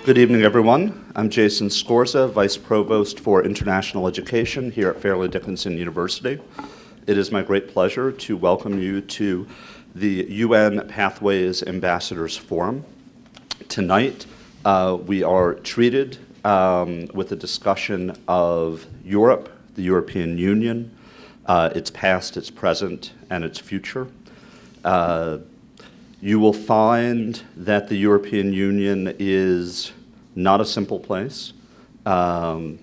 Good evening, everyone. I'm Jason Scorza, Vice Provost for International Education here at Fairleigh Dickinson University. It is my great pleasure to welcome you to the UN Pathways Ambassadors Forum. Tonight, we are treated with a discussion of Europe, the European Union, its past, its present, and its future. You will find that the European Union is not a simple place. From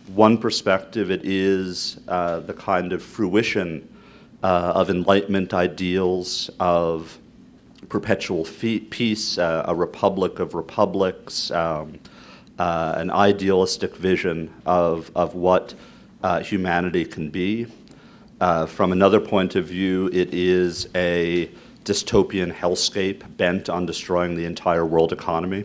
one perspective, it is the kind of fruition of Enlightenment ideals of perpetual peace, a republic of republics, an idealistic vision of what humanity can be. From another point of view, it is a dystopian hellscape bent on destroying the entire world economy,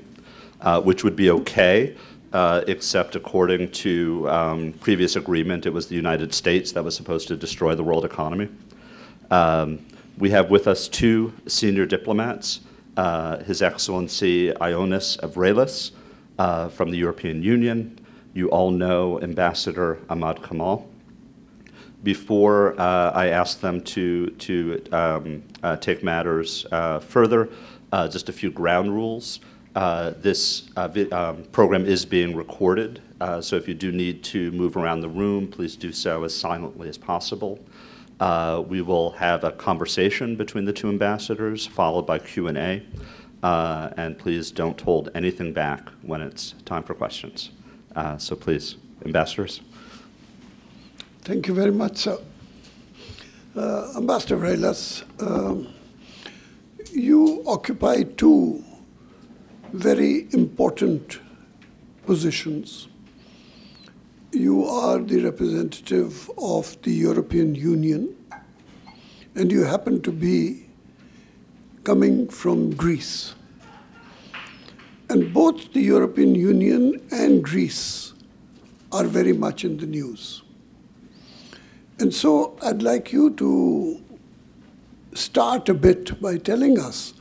which would be okay, except according to previous agreement, it was the United States that was supposed to destroy the world economy. We have with us two senior diplomats, His Excellency Ioannis Avreilis from the European Union. You all know Ambassador Ahmad Kamal. Before I ask them to take matters further, just a few ground rules. This program is being recorded, so if you do need to move around the room, please do so as silently as possible. We will have a conversation between the two ambassadors, followed by Q&A, and please don't hold anything back when it's time for questions. So please, ambassadors. Thank you very much, sir. Ambassador Avreilis, you occupy two very important positions. You are the representative of the European Union, and you happen to be coming from Greece. And both the European Union and Greece are very much in the news. And so I'd like you to start a bit by telling us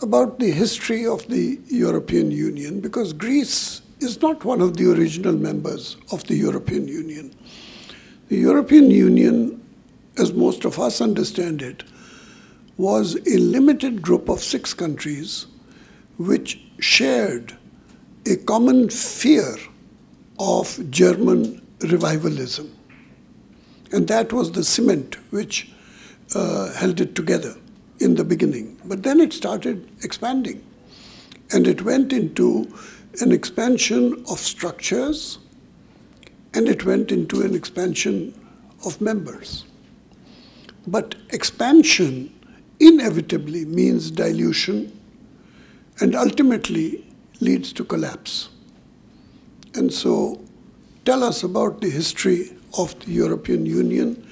about the history of the European Union, because Greece is not one of the original members of the European Union. The European Union, as most of us understand it, was a limited group of 6 countries which shared a common fear of German revivalism. And that was the cement which held it together in the beginning. But then it started expanding. And it went into an expansion of structures, and it went into an expansion of members. But expansion inevitably means dilution and ultimately leads to collapse. And so tell us about the history of the European Union,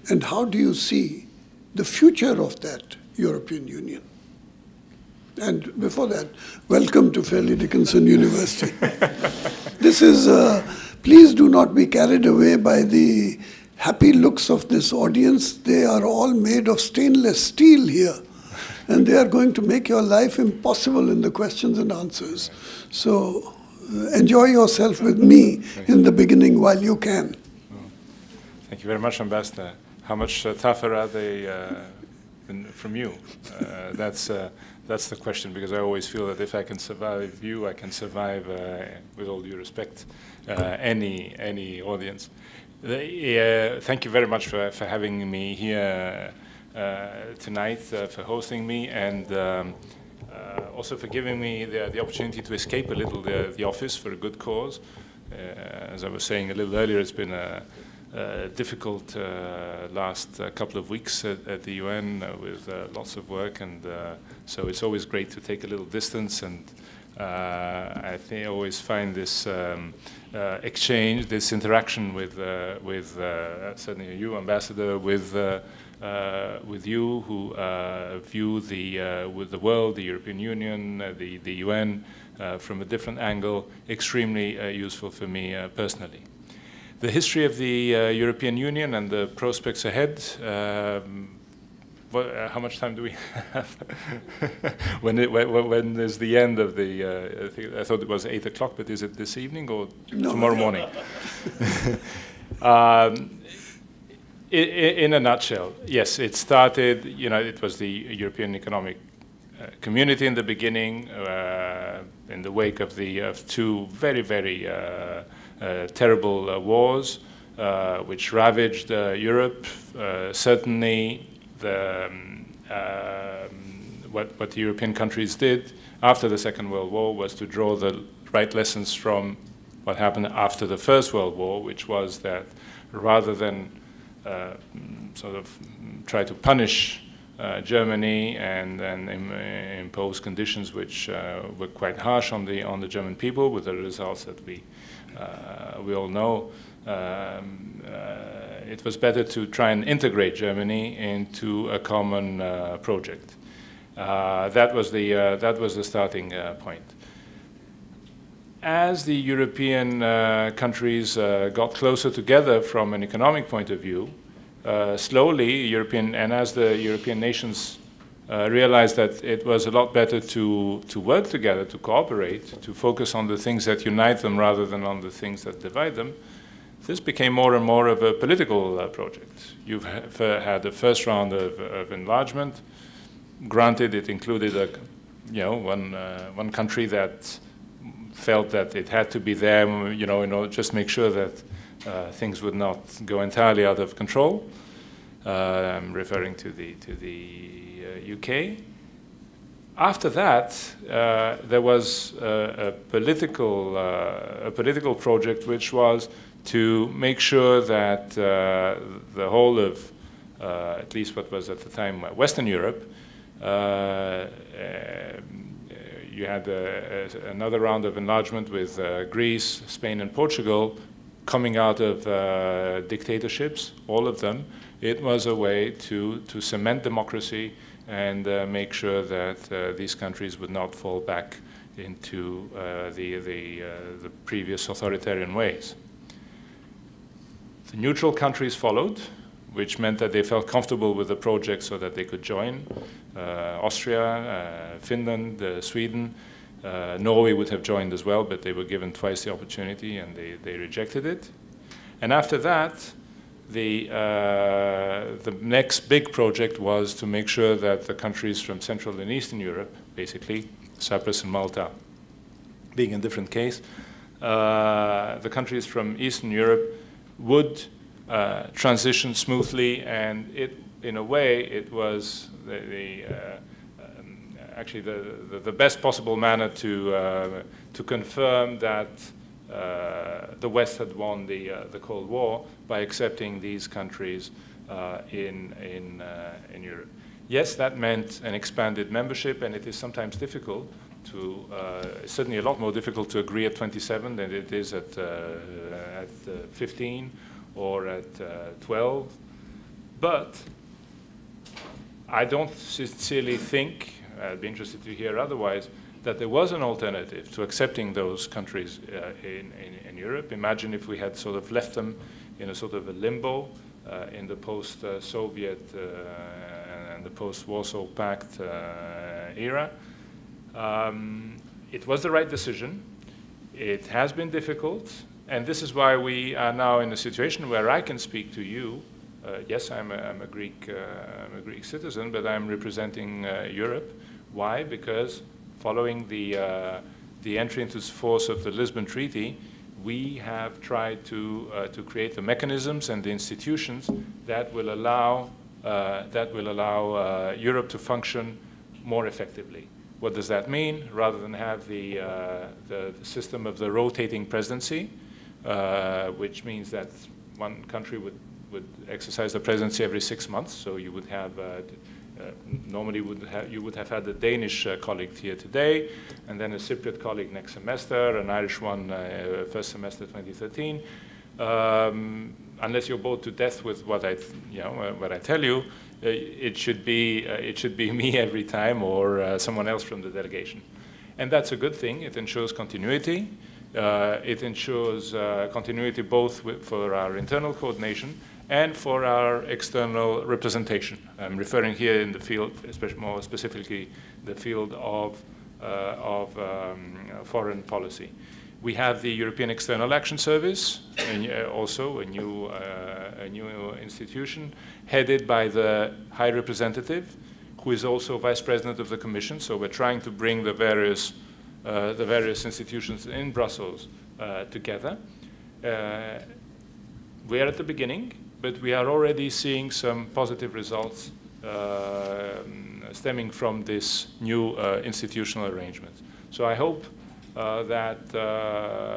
and how do you see the future of that European Union? And before that, welcome to Fairleigh Dickinson University. This is, please do not be carried away by the happy looks of this audience. They are all made of stainless steel here, and they are going to make your life impossible in the questions and answers. So enjoy yourself with me in the beginning while you can. Thank you very much, Ambassador. How much tougher are they from you? That's the question, because I always feel that if I can survive you, I can survive, with all due respect, any audience. Thank you very much for having me here tonight, for hosting me, and also for giving me the opportunity to escape a little the office for a good cause. As I was saying a little earlier, it's been a difficult last couple of weeks at the UN with lots of work, and so it's always great to take a little distance, and I think I always find this exchange, this interaction with certainly you, Ambassador, with you who view with the world, the European Union, the UN from a different angle, extremely useful for me personally. The history of the European Union and the prospects ahead how much time do we have? when is the end of the? I thought it was 8 o'clock, but is it this evening or tomorrow morning? In a nutshell, yes, it started. It was the European Economic Community in the beginning, in the wake of two very, very terrible wars, which ravaged Europe. Certainly, what the European countries did after the Second World War was to draw the right lessons from what happened after the First World War, which was that rather than sort of try to punish Germany and impose conditions which were quite harsh on the German people, with the results that we all know. It was better to try and integrate Germany into a common project. That was the starting point. As the European countries got closer together from an economic point of view, slowly as the European nations realized that it was a lot better to work together, to cooperate, to focus on the things that unite them rather than on the things that divide them, this became more and more of a political project. You've had the first round of enlargement. Granted, it included one country that felt that it had to be there, in order just make sure that things would not go entirely out of control. I'm referring to the UK. After that, there was a political project which was to make sure that the whole of, at least what was at the time Western Europe, you had another round of enlargement with Greece, Spain, and Portugal coming out of dictatorships, all of them. It was a way to cement democracy and make sure that these countries would not fall back into the previous authoritarian ways. The neutral countries followed, which meant that they felt comfortable with the project so that they could join. Austria, Finland, Sweden, Norway would have joined as well, but they were given twice the opportunity and they rejected it. And after that, the next big project was to make sure that the countries from Central and Eastern Europe, basically Cyprus and Malta being a different case, the countries from Eastern Europe would transition smoothly, and in a way, it was actually the best possible manner to confirm that the West had won the Cold War by accepting these countries in Europe. Yes, that meant an expanded membership, and it is sometimes difficult to, certainly a lot more difficult to agree at 27 than it is at 15 or at 12. But I don't sincerely think, I'd be interested to hear otherwise, that there was an alternative to accepting those countries in Europe. Imagine if we had sort of left them in a sort of a limbo in the post-Soviet and the post-Warsaw Pact era. It was the right decision. It has been difficult, and this is why we are now in a situation where I can speak to you. Yes, I'm a Greek citizen, but I'm representing Europe. Why? Because following the entry into force of the Lisbon Treaty, we have tried to create the mechanisms and the institutions that will allow Europe to function more effectively. What does that mean? Rather than have the system of the rotating presidency, which means that one country would exercise the presidency every 6 months, so you would have normally you would have had a Danish colleague here today, and then a Cypriot colleague next semester, an Irish one first semester 2013. Unless you're bored to death with what I tell you, it should be me every time or someone else from the delegation, and that's a good thing. It ensures continuity. It ensures continuity both for our internal coordination and for our external representation. I'm referring here in the field, especially more specifically, the field of foreign policy. We have the European External Action Service, and also a new institution headed by the High Representative, who is also Vice President of the Commission. So we're trying to bring the various institutions in Brussels together. We are at the beginning, but we are already seeing some positive results stemming from this new institutional arrangement. So I hope that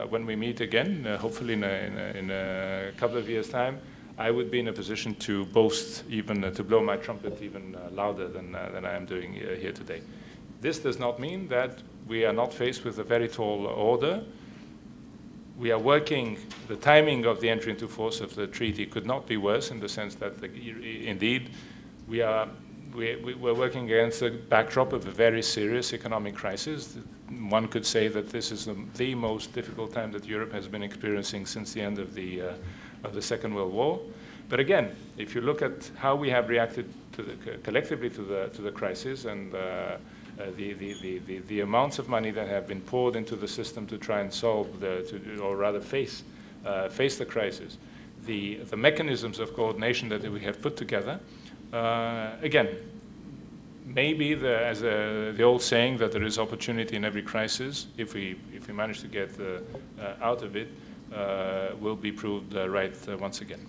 when we meet again, hopefully in a couple of years' time, I would be in a position to boast, even to blow my trumpet even louder than I am doing here today. This does not mean that we are not faced with a very tall order. We are working, the timing of the entry into force of the treaty could not be worse, in the sense that indeed we're working against a backdrop of a very serious economic crisis. One could say that this is the most difficult time that Europe has been experiencing since the end of the Second World War. But again, if you look at how we have reacted collectively to the crisis, and the amounts of money that have been poured into the system to try and solve or rather face the crisis, the mechanisms of coordination that we have put together, again, maybe the old saying that there is opportunity in every crisis, if we manage to get out of it, will be proved right once again.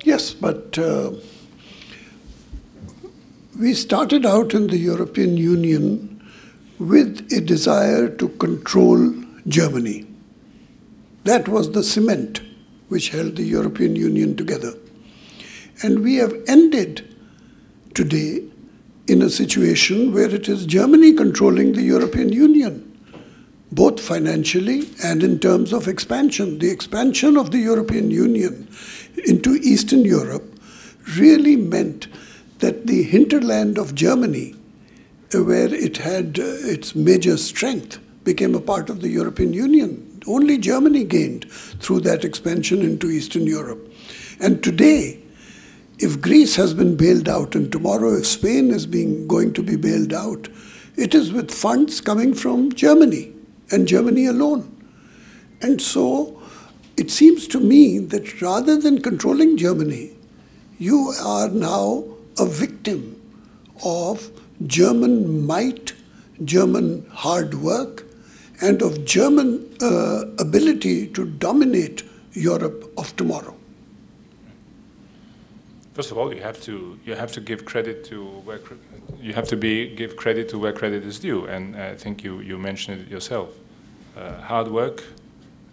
Yes, but we started out in the European Union with a desire to control Germany. That was the cement which held the European Union together. And we have ended today in a situation where it is Germany controlling the European Union, both financially and in terms of expansion. The expansion of the European Union into Eastern Europe really meant that the hinterland of Germany, where it had its major strength, became a part of the European Union. Only Germany gained through that expansion into Eastern Europe. And today, if Greece has been bailed out, and tomorrow if Spain is going to be bailed out, it is with funds coming from Germany, and Germany alone. And so it seems to me that rather than controlling Germany, you are now a victim of German might, German hard work, and of German ability to dominate Europe of tomorrow. First of all, you have to give credit to where give credit to where credit is due, and I think you mentioned it yourself. Hard work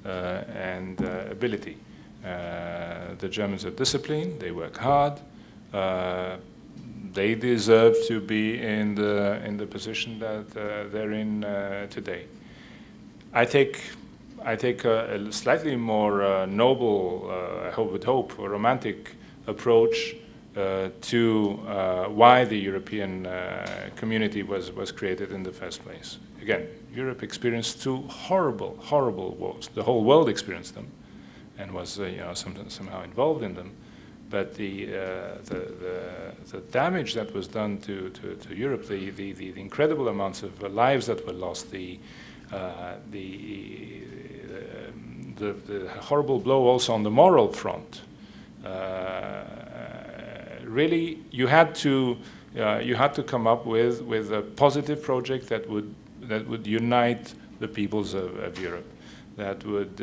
and ability. The Germans are disciplined. They work hard. They deserve to be in the position that they're in today. I take a slightly more noble, I would hope, a romantic approach to why the European community was created in the first place. Again, Europe experienced two horrible, horrible wars. The whole world experienced them, and was somehow involved in them. But the damage that was done to Europe, the incredible amounts of lives that were lost, the horrible blow also on the moral front. Really, you had to come up with a positive project that would unite the peoples of Europe. That would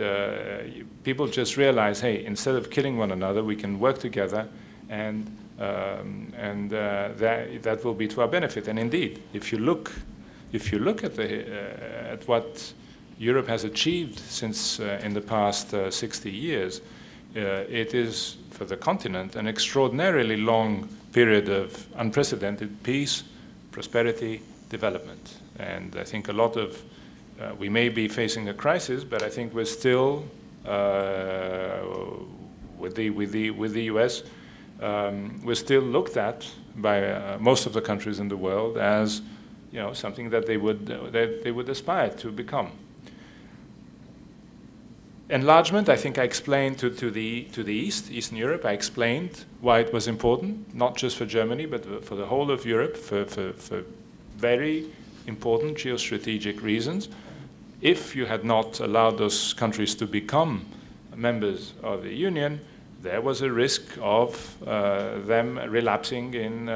people just realize, hey, instead of killing one another, we can work together, and that will be to our benefit. And indeed, if you look at what Europe has achieved since in the past 60 years, it is for the continent an extraordinarily long period of unprecedented peace, prosperity, development. And I think a lot of we may be facing a crisis, but I think we're still with the US. We're still looked at by most of the countries in the world as something that they would aspire to become. Enlargement, I think I explained to the Eastern Europe, I explained why it was important, not just for Germany, but for the whole of Europe, for very important geostrategic reasons. If you had not allowed those countries to become members of the Union, there was a risk of them relapsing in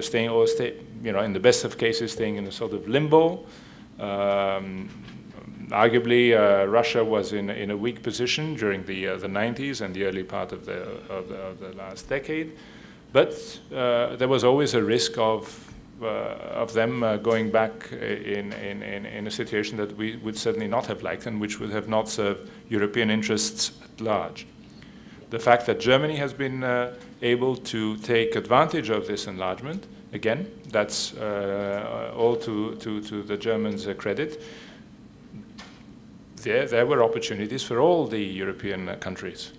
staying, in the best of cases, staying in a sort of limbo. Arguably, Russia was in a weak position during the 90s and the early part of the last decade, but there was always a risk of them going back in a situation that we would certainly not have liked and which would have not served European interests at large. The fact that Germany has been able to take advantage of this enlargement, again, that's all to the Germans' credit. There were opportunities for all the European countries.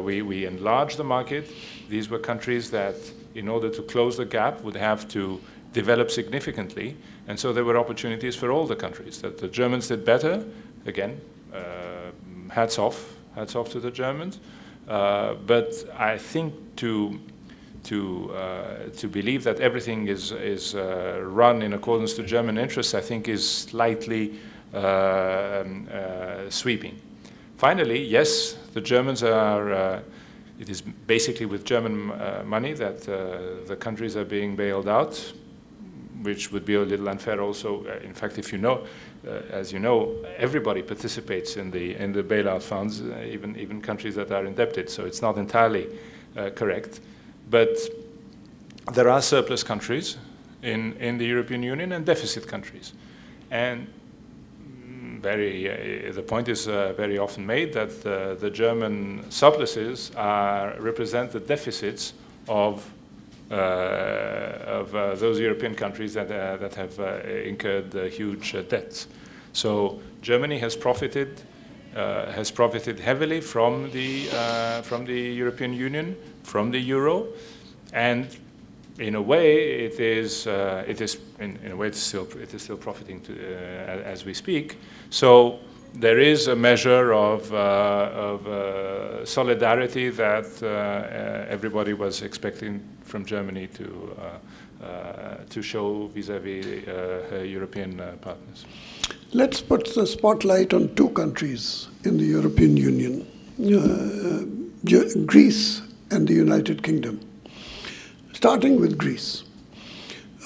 We enlarged the market. These were countries that, in order to close the gap, would have to develop significantly. And so there were opportunities for all the countries. That the Germans did better, again, hats off to the Germans. But I think to believe that everything is run in accordance to German interests, I think is slightly sweeping. Finally, yes, the Germans are, it is basically with German money that the countries are being bailed out, which would be a little unfair also. In fact, if you know, as you know, everybody participates in the bailout funds, even countries that are indebted, so it's not entirely correct. But there are surplus countries in the European Union and deficit countries. And the point is very often made that the German surpluses represent the deficits of those European countries that have incurred huge debts. So Germany has profited heavily from the European Union, from the euro, and in a way it is still profiting as we speak. So there is a measure of solidarity that everybody was expecting from Germany to show vis-à-vis her European partners. Let's put the spotlight on two countries in the European Union, Greece and the United Kingdom. Starting with Greece,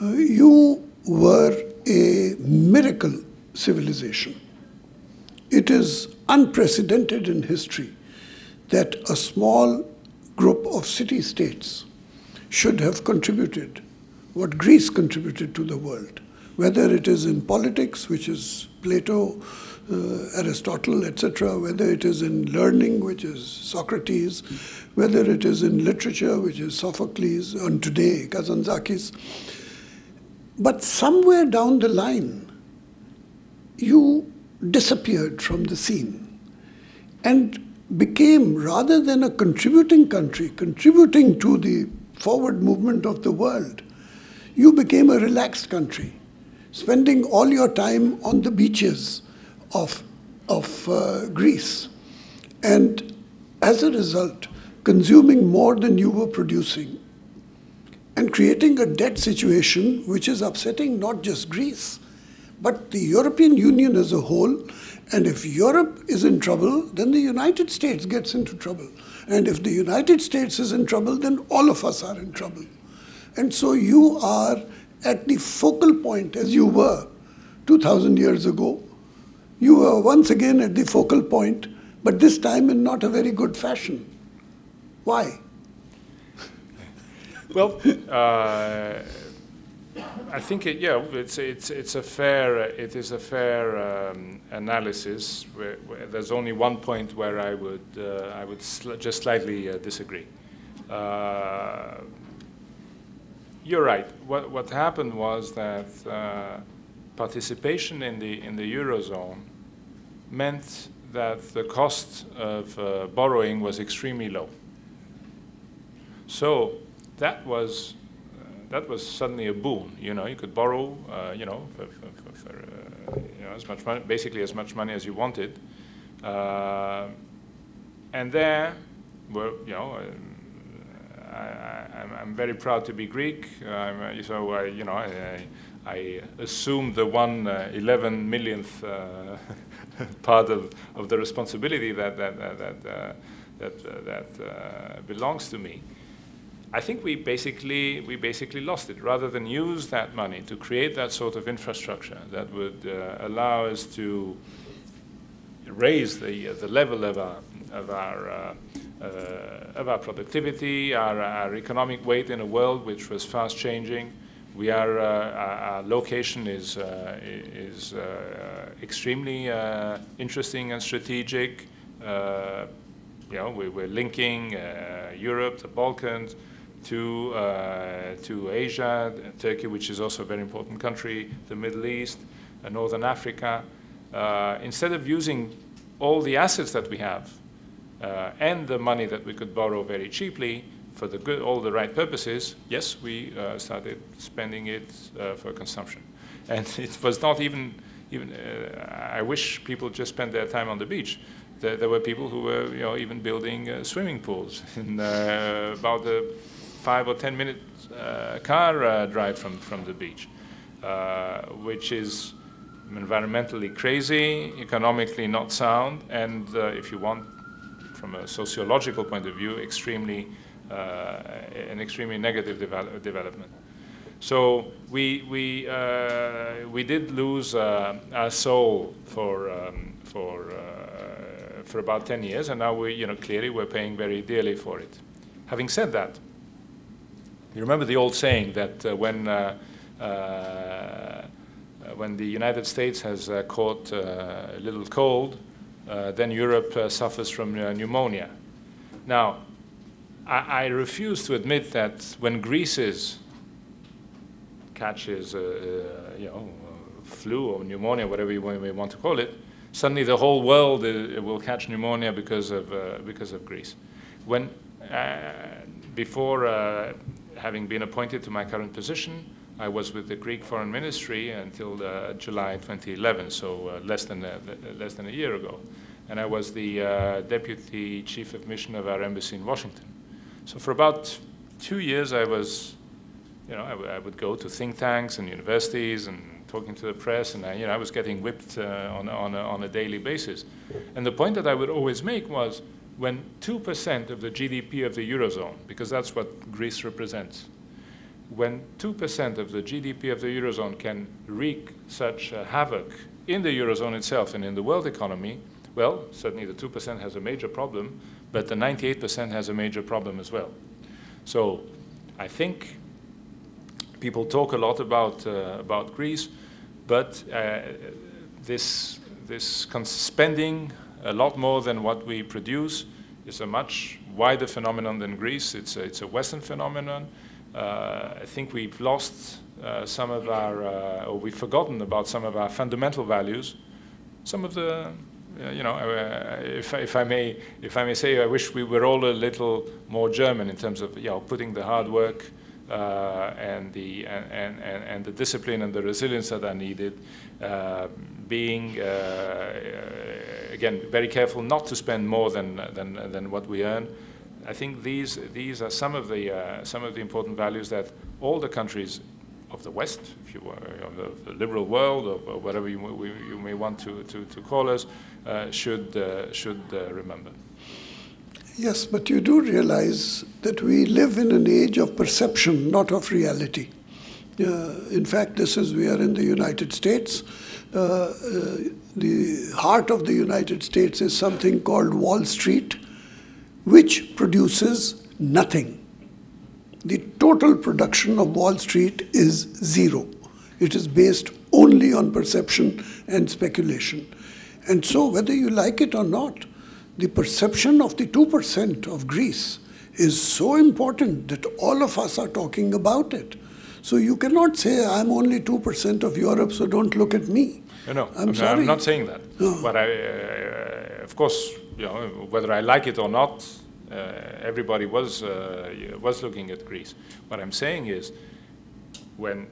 you were a miracle civilization. It is unprecedented in history that a small group of city-states should have contributed what Greece contributed to the world, whether it is in politics, which is Plato, Aristotle, etc., whether it is in learning, which is Socrates, whether it is in literature, which is Sophocles, and today, Kazantzakis. But somewhere down the line, you disappeared from the scene and became, rather than a contributing country, contributing to the forward movement of the world, you became a relaxed country, spending all your time on the beaches of Greece, and as a result, consuming more than you were producing, and creating a debt situation which is upsetting not just Greece, but the European Union as a whole. And if Europe is in trouble, then the United States gets into trouble. And if the United States is in trouble, then all of us are in trouble. And so you are at the focal point, as you were 2,000 years ago. You are once again at the focal point, but this time in not a very good fashion. Why? Well, I think it's a fair analysis. Where there's only one point where I would just slightly disagree. You're right. What happened was that participation in the Eurozone meant that the cost of borrowing was extremely low. So that was suddenly a boon. You could borrow, for as much money, basically as much money as you wanted, And there, well, I'm very proud to be Greek. So I assume the 1/11 millionth part of the responsibility that belongs to me. I think we basically lost it. Rather than use that money to create that sort of infrastructure that would allow us to raise the level of our productivity, our economic weight in a world which was fast changing. Our location is extremely interesting and strategic. We're linking Europe, the Balkans, to Asia, Turkey, which is also a very important country, the Middle East, Northern Africa. Instead of using all the assets that we have and the money that we could borrow very cheaply for all the right purposes, yes, we started spending it for consumption. And it was not even I wish people just spent their time on the beach. There were people who were even building swimming pools in about a 5 or 10 minute car drive from the beach, which is environmentally crazy, economically not sound, and if you want, from a sociological point of view, an extremely negative development. So we did lose our soul for about 10 years, and now clearly we're paying very dearly for it. Having said that, you remember the old saying that when the United States has caught a little cold, then Europe suffers from pneumonia. Now, I refuse to admit that when Greece catches flu or pneumonia, whatever you may want to call it, suddenly the whole world will catch pneumonia because of Greece. Before having been appointed to my current position, I was with the Greek Foreign Ministry until July 2011, so less than a year ago, and I was the Deputy Chief of Mission of our embassy in Washington. So for about 2 years, I would go to think tanks and universities and talking to the press, and I was getting whipped on a daily basis. And the point that I would always make was, when 2% of the GDP of the Eurozone, because that's what Greece represents, when 2% of the GDP of the Eurozone can wreak such havoc in the Eurozone itself and in the world economy, well, certainly the 2% has a major problem, but the 98% has a major problem as well. So I think people talk a lot about Greece, but this spending a lot more than what we produce is a much wider phenomenon than Greece. It's a Western phenomenon. I think we've lost some of our, or we've forgotten about some of our fundamental values. Some of the, if I may say, I wish we were all a little more German in terms of putting the hard work and the discipline and the resilience that are needed. Being again very careful not to spend more than what we earn. I think these are some of the important values that all the countries of the West, if you were, the liberal world, or whatever you may want to call us, should remember. Yes, but you do realize that we live in an age of perception, not of reality. In fact, we are in the United States. The heart of the United States is something called Wall Street, which produces nothing. The total production of Wall Street is zero. It is based only on perception and speculation. And so whether you like it or not, the perception of the 2% of Greece is so important that all of us are talking about it. So you cannot say, I'm only 2% of Europe, so don't look at me. No, I'm sorry. I'm not saying that. No. But of course, whether I like it or not, everybody was looking at Greece. What I'm saying is, when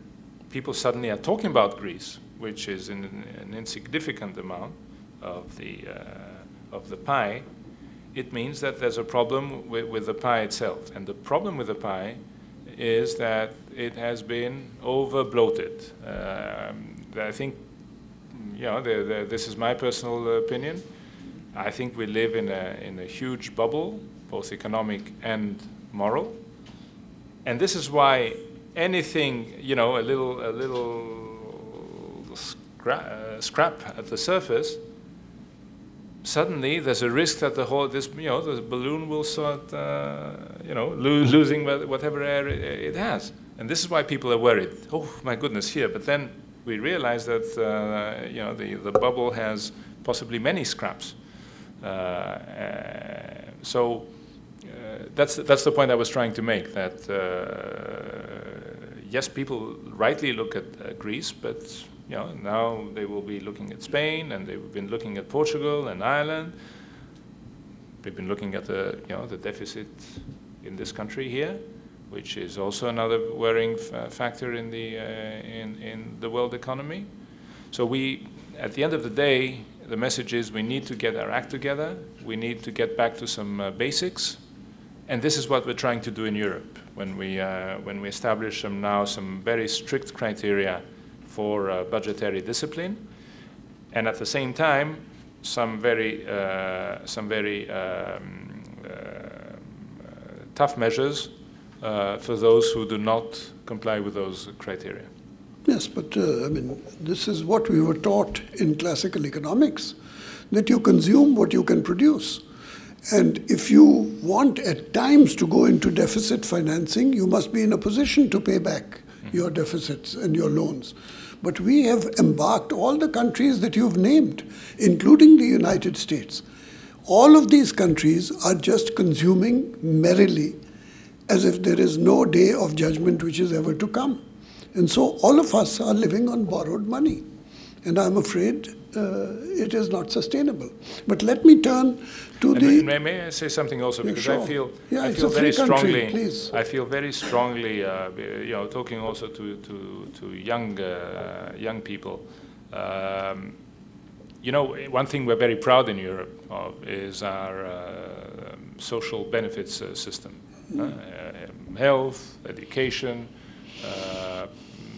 people suddenly are talking about Greece, which is an insignificant amount of the of the pie, it means that there's a problem with the pie itself. And the problem with the pie is that it has been over-bloated. I think, this is my personal opinion. I think we live in a huge bubble, both economic and moral. And this is why anything, a little scrap at the surface, suddenly there's a risk that the balloon will start, losing whatever air it has. And this is why people are worried. Oh, my goodness, here. But then we realize that, the bubble has possibly many scraps. So that's the point I was trying to make, that yes, people rightly look at Greece, but now they will be looking at Spain, and they've been looking at Portugal and Ireland. They've been looking at the deficit in this country here, which is also another worrying factor in the world economy. So at the end of the day, the message is we need to get our act together. We need to get back to some basics, and this is what we're trying to do in Europe when we establish some very strict criteria for budgetary discipline, and at the same time some very tough measures for those who do not comply with those criteria. Yes, but this is what we were taught in classical economics, that you consume what you can produce. And if you want at times to go into deficit financing, you must be in a position to pay back your deficits and your loans. But we have embarked, all the countries that you've named, including the United States, all of these countries are just consuming merrily as if there is no day of judgment which is ever to come. And so all of us are living on borrowed money. And I'm afraid it is not sustainable. But let me turn to May I say something also? Because sure. I feel very strongly, talking also to young people. One thing we're very proud in Europe of is our social benefits system. Health, education.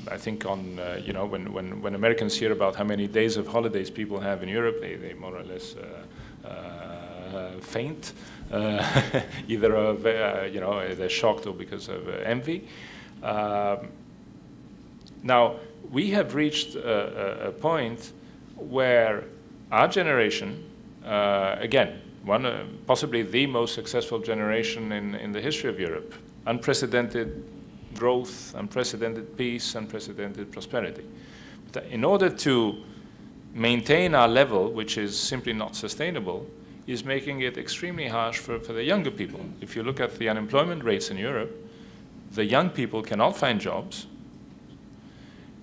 I think when Americans hear about how many days of holidays people have in Europe, they more or less faint, either of they're shocked or because of envy. Now we have reached a point where our generation, again, possibly the most successful generation in the history of Europe, unprecedented growth, unprecedented peace, unprecedented prosperity. But in order to maintain our level, which is simply not sustainable, is making it extremely harsh for the younger people. If you look at the unemployment rates in Europe, the young people cannot find jobs.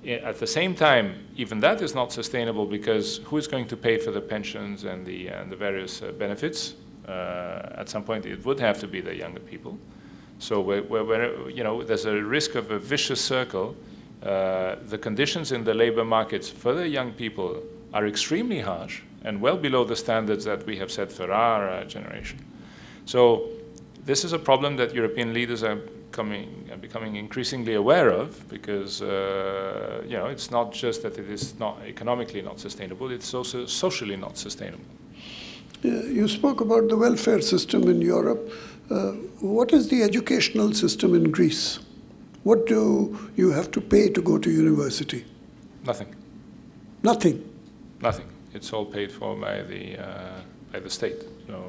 At the same time, even that is not sustainable, because who is going to pay for the pensions and the various benefits? At some point, it would have to be the younger people. So there's a risk of a vicious circle. The conditions in the labor markets for the young people are extremely harsh and well below the standards that we have set for our generation. So this is a problem that European leaders are becoming increasingly aware of, because it's not just that it is not economically not sustainable, it's also socially not sustainable. You spoke about the welfare system in Europe. What is the educational system in Greece? What do you have to pay to go to university? Nothing. Nothing? Nothing. It's all paid for by the state. So,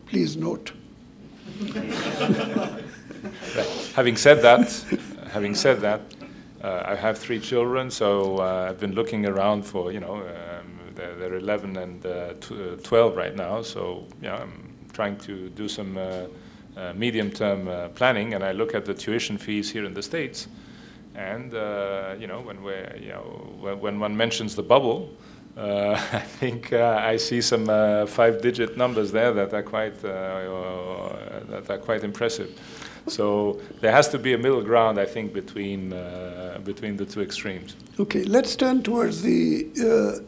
please note. Having said that, I have 3 children, so I've been looking around for, they're 11 and 12 right now, so I'm trying to do some medium-term planning, and I look at the tuition fees here in the States, and when one mentions the bubble, I think I see some 5-digit numbers there that are quite impressive. So there has to be a middle ground, I think, between the two extremes. Okay, let's turn towards the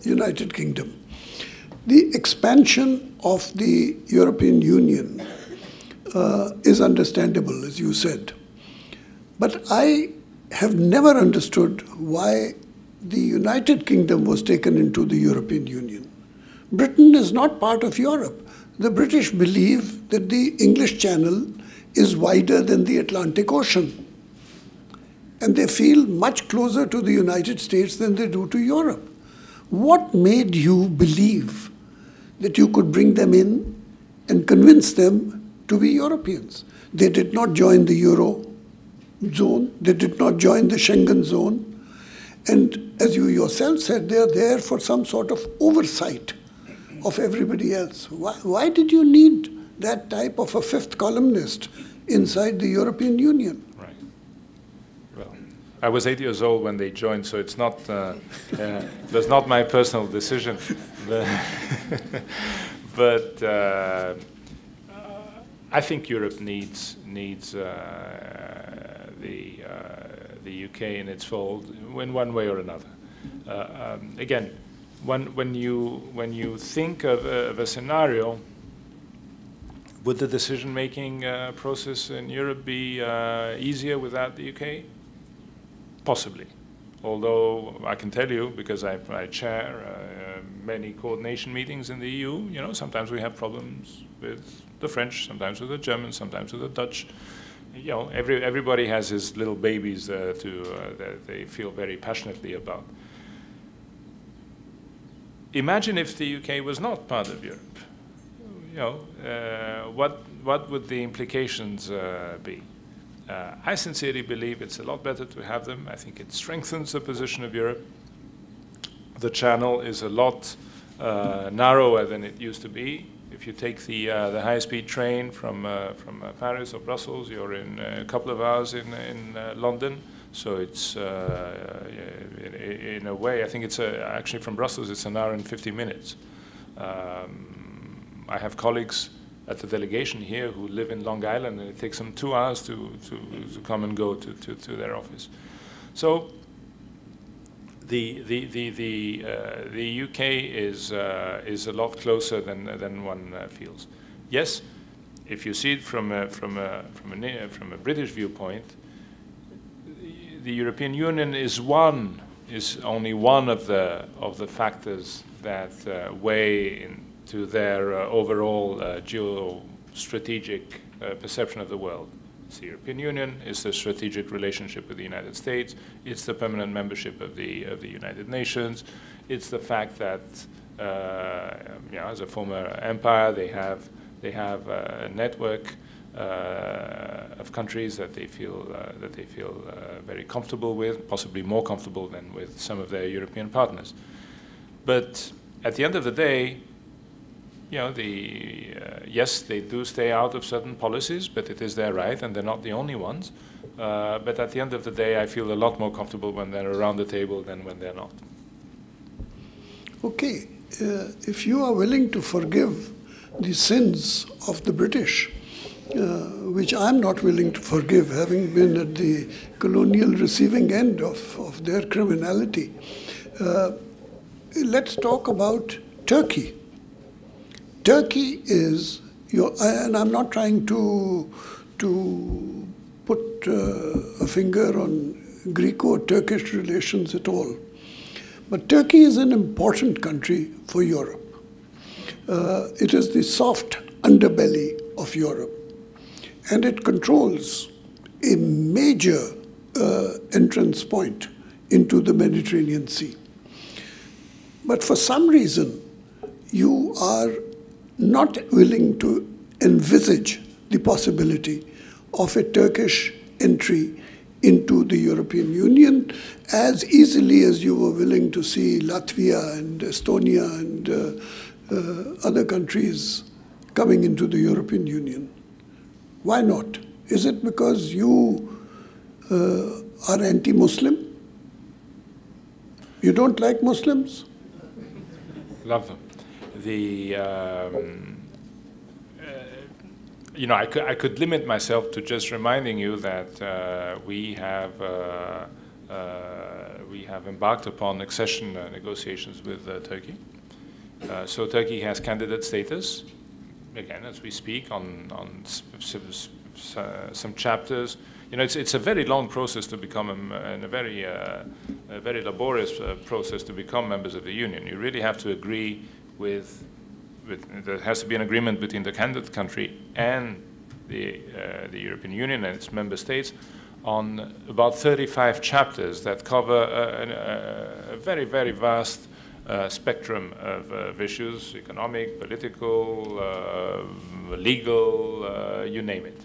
United Kingdom. The expansion of the European Union is understandable, as you said. But I have never understood why the United Kingdom was taken into the European Union. Britain is not part of Europe. The British believe that the English Channel is wider than the Atlantic Ocean. And they feel much closer to the United States than they do to Europe. What made you believe that you could bring them in and convince them to be Europeans? They did not join the Euro zone. They did not join the Schengen zone. And as you yourself said, they are there for some sort of oversight of everybody else. Why did you need that type of a fifth columnist inside the European Union? Right. Well, I was 8 years old when they joined, so it's not that's not my personal decision. But I think Europe needs the UK in its fold in one way or another. Again, when you think of a scenario, would the decision-making process in Europe be easier without the UK? Possibly. Although I can tell you, because I chair many coordination meetings in the EU, you know, sometimes we have problems with the French, sometimes with the Germans, sometimes with the Dutch. You know, everybody has his little babies that they feel very passionately about. Imagine if the UK was not part of Europe. You know, what would the implications be? I sincerely believe it's a lot better to have them. I think it strengthens the position of Europe. The channel is a lot narrower than it used to be. If you take the high-speed train from Paris or Brussels, you're in a couple of hours in London. So it's, in a way, I think it's actually from Brussels, it's an hour and 50 minutes. I have colleagues at the delegation here who live in Long Island, and it takes them 2 hours to come and go to their office. So the UK is a lot closer than one feels. Yes, if you see it from a British viewpoint, the European Union is only one of the factors that weigh into their overall geostrategic perception of the world. It's the European Union, it's the strategic relationship with the United States, it's the permanent membership of the United Nations, it's the fact that you know, as a former empire, they have a network of countries that they feel very comfortable with, possibly more comfortable than with some of their European partners. But at the end of the day, you know, yes, they do stay out of certain policies, but it is their right, and they're not the only ones. But at the end of the day, I feel a lot more comfortable when they're around the table than when they're not. Okay, if you are willing to forgive the sins of the British, which I'm not willing to forgive, having been at the colonial receiving end of their criminality, let's talk about Turkey. Turkey is, and I'm not trying to put a finger on Greco-Turkish relations at all, but Turkey is an important country for Europe. It is the soft underbelly of Europe, and it controls a major entrance point into the Mediterranean Sea. But for some reason, you are not willing to envisage the possibility of a Turkish entry into the European Union as easily as you were willing to see Latvia and Estonia and other countries coming into the European Union. Why not? Is it because you are anti-Muslim? You don't like Muslims? Love them. You know, I could limit myself to just reminding you that we have embarked upon accession negotiations with Turkey. So Turkey has candidate status, again, as we speak, on some chapters. You know, it's a very long process to become, and a very laborious process to become members of the Union. You really have to agree with there has to be an agreement between the candidate country and the European Union and its member states on about 35 chapters that cover a very, very vast spectrum of issues: economic, political, legal, you name it.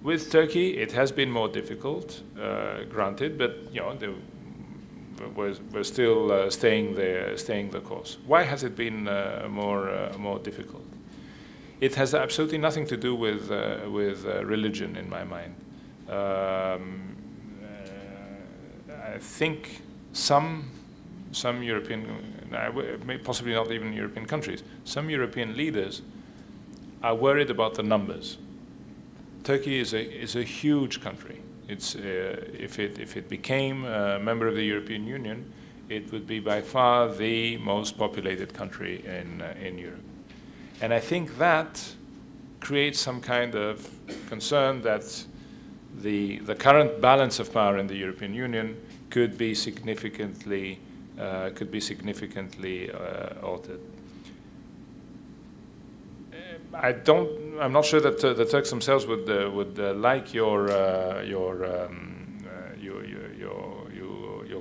With Turkey, it has been more difficult, granted, but you know, we're still staying the course. Why has it been more difficult? It has absolutely nothing to do with religion, in my mind. I think some European, possibly not even European countries, some European leaders are worried about the numbers. Turkey is a huge country. It's if it became a member of the European Union, it would be by far the most populated country in Europe. And I think that creates some kind of concern that the current balance of power in the European Union could be significantly altered. I'm not sure that the Turks themselves would like your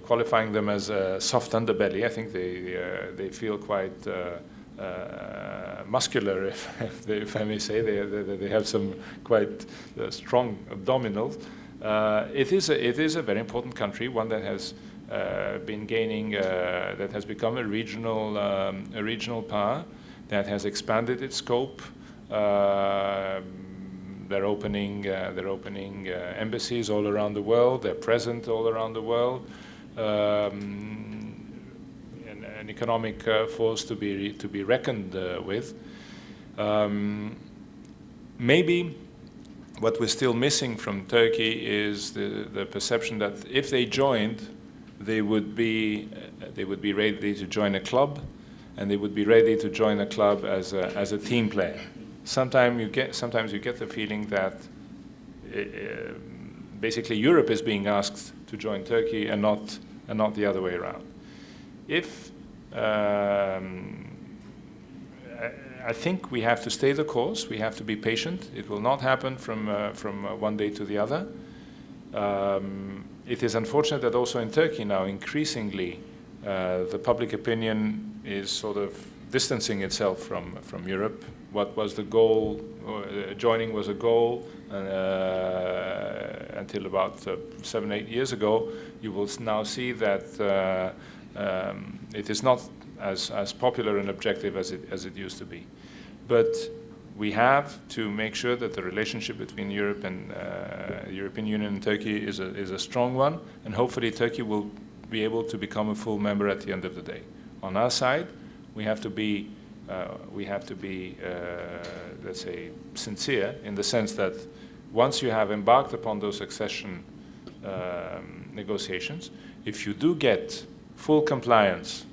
qualifying them as a soft underbelly. I think they feel quite muscular, if I may say. They have some quite strong abdominals. It is a very important country, one that has been gaining, that has become a regional power, that has expanded its scope. They're opening embassies all around the world. They're present all around the world. An economic force to be reckoned with. Maybe what we're still missing from Turkey is the perception that if they joined, they would be ready to join a club, and they would be ready to join a club as a team player. Sometimes you get the feeling that basically Europe is being asked to join Turkey and not the other way around. I think we have to stay the course. We have to be patient. It will not happen from one day to the other. It is unfortunate that also in Turkey now, increasingly, the public opinion is sort of distancing itself from Europe. What was the goal? Joining was a goal until about 7-8 years ago. You will now see that it is not as popular an objective as it used to be. But we have to make sure that the relationship between Europe and the European Union and Turkey is a strong one, and hopefully Turkey will be able to become a full member at the end of the day. On our side, we have to be let's say, sincere in the sense that once you have embarked upon those accession negotiations, if you do get full compliance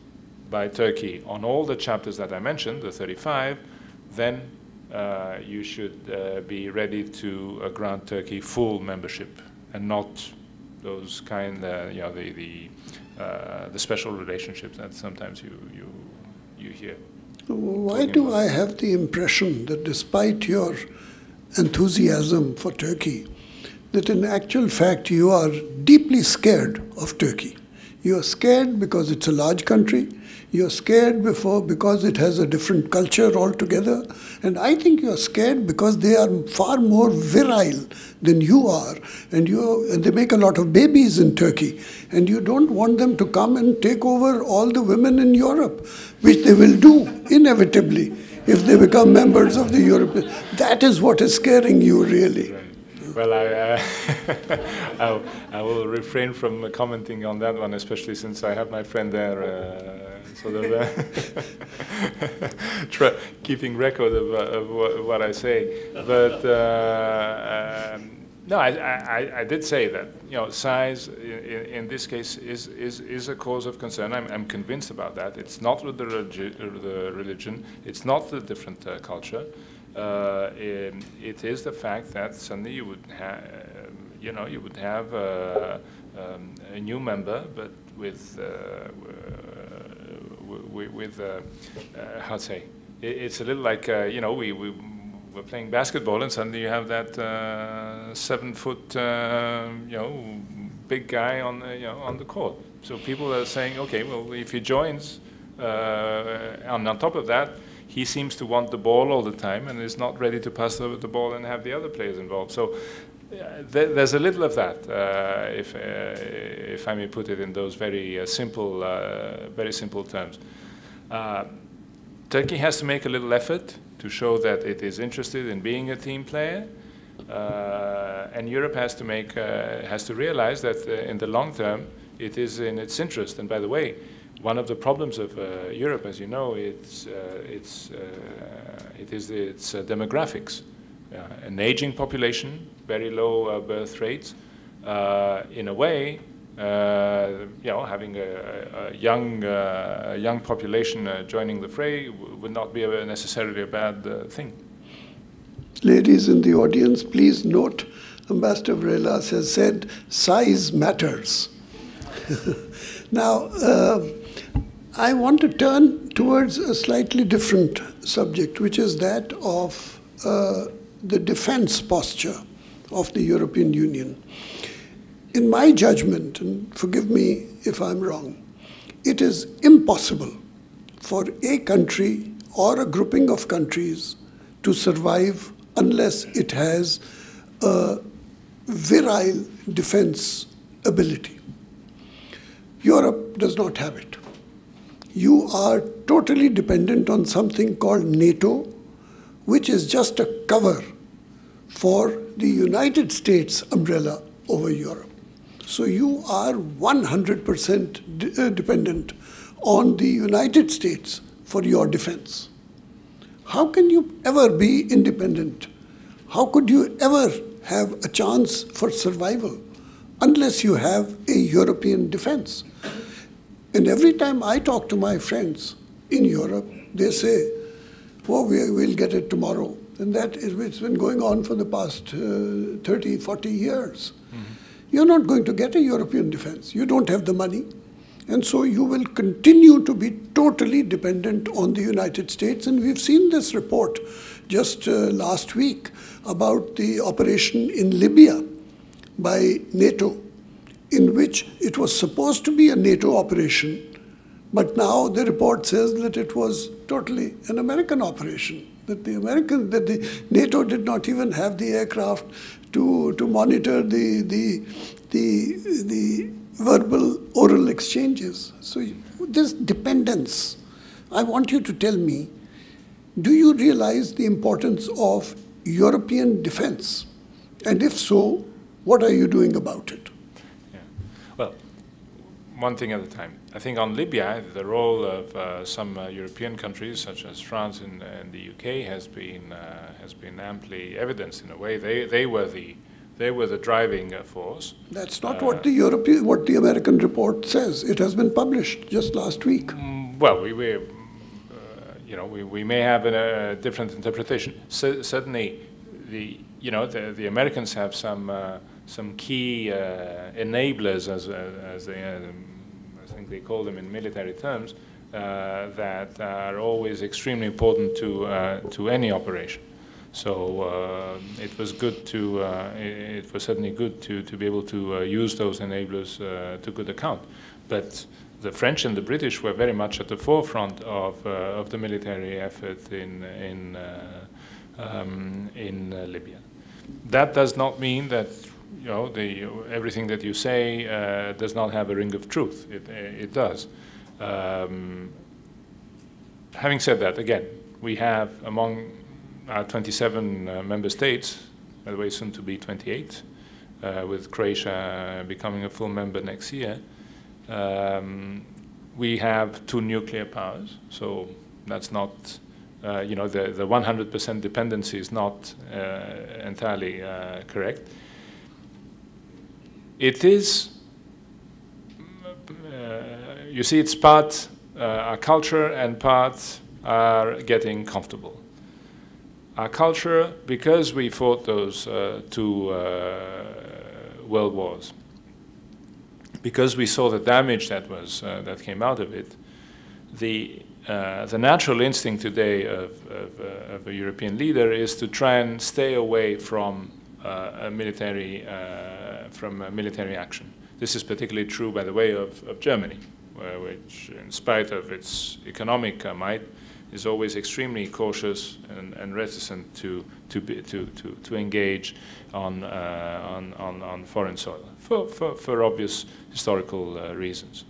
by Turkey on all the chapters that I mentioned, the 35, then you should be ready to grant Turkey full membership and not those kind, you know, the special relationships that sometimes you hear. Why do I have the impression that despite your enthusiasm for Turkey, that in actual fact you are deeply scared of Turkey? You are scared because it's a large country. You are scared because it has a different culture altogether. And I think you are scared because they are far more virile than you are. And they make a lot of babies in Turkey. And you don't want them to come and take over all the women in Europe, which they will do inevitably if they become members of the European. That is what is scaring you, really. Well, I will refrain from commenting on that one, especially since I have my friend there, sort of keeping record of what I say. But No, I did say that, you know, size in this case is a cause of concern. I'm convinced about that. It's not with the religion. It's not the different culture. It is the fact that suddenly you would have, you know, you would have a new member, but with how to say? It's a little like you know, we're playing basketball, and suddenly you have that 7 foot, you know, big guy on the, you know, on the court. So people are saying, okay, well, if he joins, and on top of that, he seems to want the ball all the time and is not ready to pass the ball and have the other players involved. So there's a little of that, if I may put it in those very simple terms. Turkey has to make a little effort to show that it is interested in being a team player, and Europe has to realize that in the long term it is in its interest. And by the way, one of the problems of Europe, as you know, it is its demographics. An aging population, very low birth rates. In a way, you know, having a young population joining the fray would not be necessarily a bad thing. Ladies in the audience, please note, Ambassador Bailouts has said size matters. Now, I want to turn towards a slightly different subject, which is that of the defense posture of the European Union. In my judgment, and forgive me if I'm wrong, it is impossible for a country or a grouping of countries to survive unless it has a virile defense ability. Europe does not have it. You are totally dependent on something called NATO, which is just a cover for the United States umbrella over Europe. So you are 100% dependent on the United States for your defense. How can you ever be independent? How could you ever have a chance for survival unless you have a European defense? And every time I talk to my friends in Europe, they say, well, we'll get it tomorrow. And that is, it's been going on for the past 30, 40 years. Mm-hmm. You're not going to get a European defense. You don't have the money. And so you will continue to be totally dependent on the United States. And we've seen this report just last week about the operation in Libya by NATO, in which it was supposed to be a NATO operation, but now the report says that it was totally an American operation, that the NATO did not even have the aircraft to monitor the verbal oral exchanges. So this dependence, I want you to tell me, do you realize the importance of European defense? And if so, what are you doing about it? Yeah. Well, one thing at a time. I think on Libya, the role of some European countries, such as France and the UK, has been amply evidenced in a way. They were the driving force. That's not what the American report says. It has been published just last week. Well, we may have a different interpretation. Certainly, the Americans have some key enablers, as they, I think they call them in military terms, that are always extremely important to any operation. So it was good it was certainly good to be able to use those enablers to good account. But the French and the British were very much at the forefront of the military effort in Libya. That does not mean that everything that you say does not have a ring of truth. It does. Having said that, again, we have among our 27 member states, by the way, soon to be 28, with Croatia becoming a full member next year. We have 2 nuclear powers, so that's not, the 100% dependency is not entirely correct. it is, you see, it's part our culture and part are getting comfortable. Our culture, because we fought those two world wars, because we saw the damage that was that came out of it, the natural instinct today of a European leader is to try and stay away from military action. This is particularly true, by the way, of Germany, which, in spite of its economic might, is always extremely cautious and reticent to engage on foreign soil for obvious historical reasons.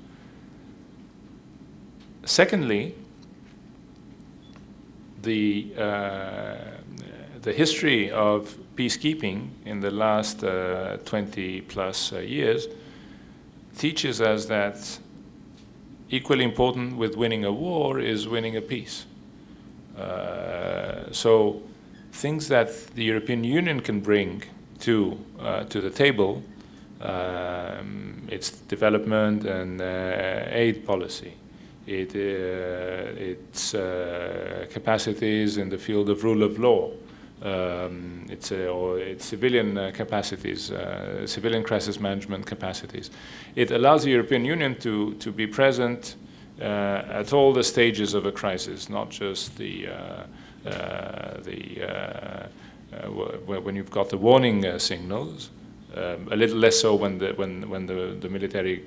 Secondly, the history of peacekeeping in the last 20 plus years teaches us that equally important with winning a war is winning a peace. So things that the European Union can bring to the table, its development and aid policy, its capacities in the field of rule of law, its civilian capacities, civilian crisis management capacities. It allows the European Union to be present at all the stages of a crisis, not just when you've got the warning signals. A little less so when the military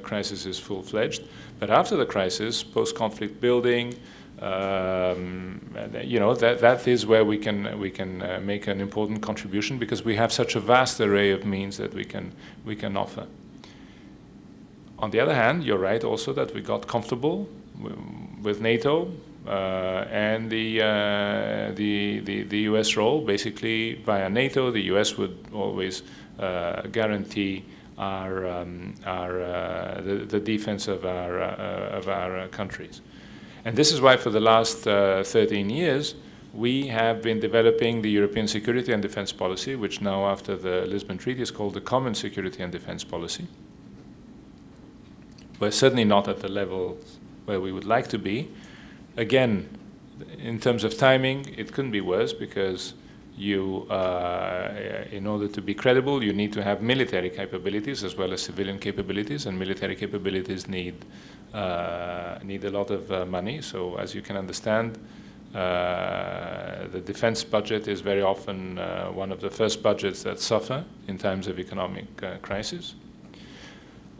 crisis is full-fledged, but after the crisis, post-conflict building, you know, that is where we can make an important contribution, because we have such a vast array of means that we can offer. On the other hand, you're right also that we got comfortable with NATO and the US role. Basically, via NATO, the US would always guarantee the defense of our countries. And this is why for the last 13 years, we have been developing the European security and defense policy, which now after the Lisbon Treaty is called the Common Security and Defense Policy. We're certainly not at the level where we would like to be. Again, in terms of timing, it couldn't be worse, because you, in order to be credible, you need to have military capabilities as well as civilian capabilities, and military capabilities need a lot of money. So as you can understand, the defense budget is very often one of the first budgets that suffer in times of economic crisis.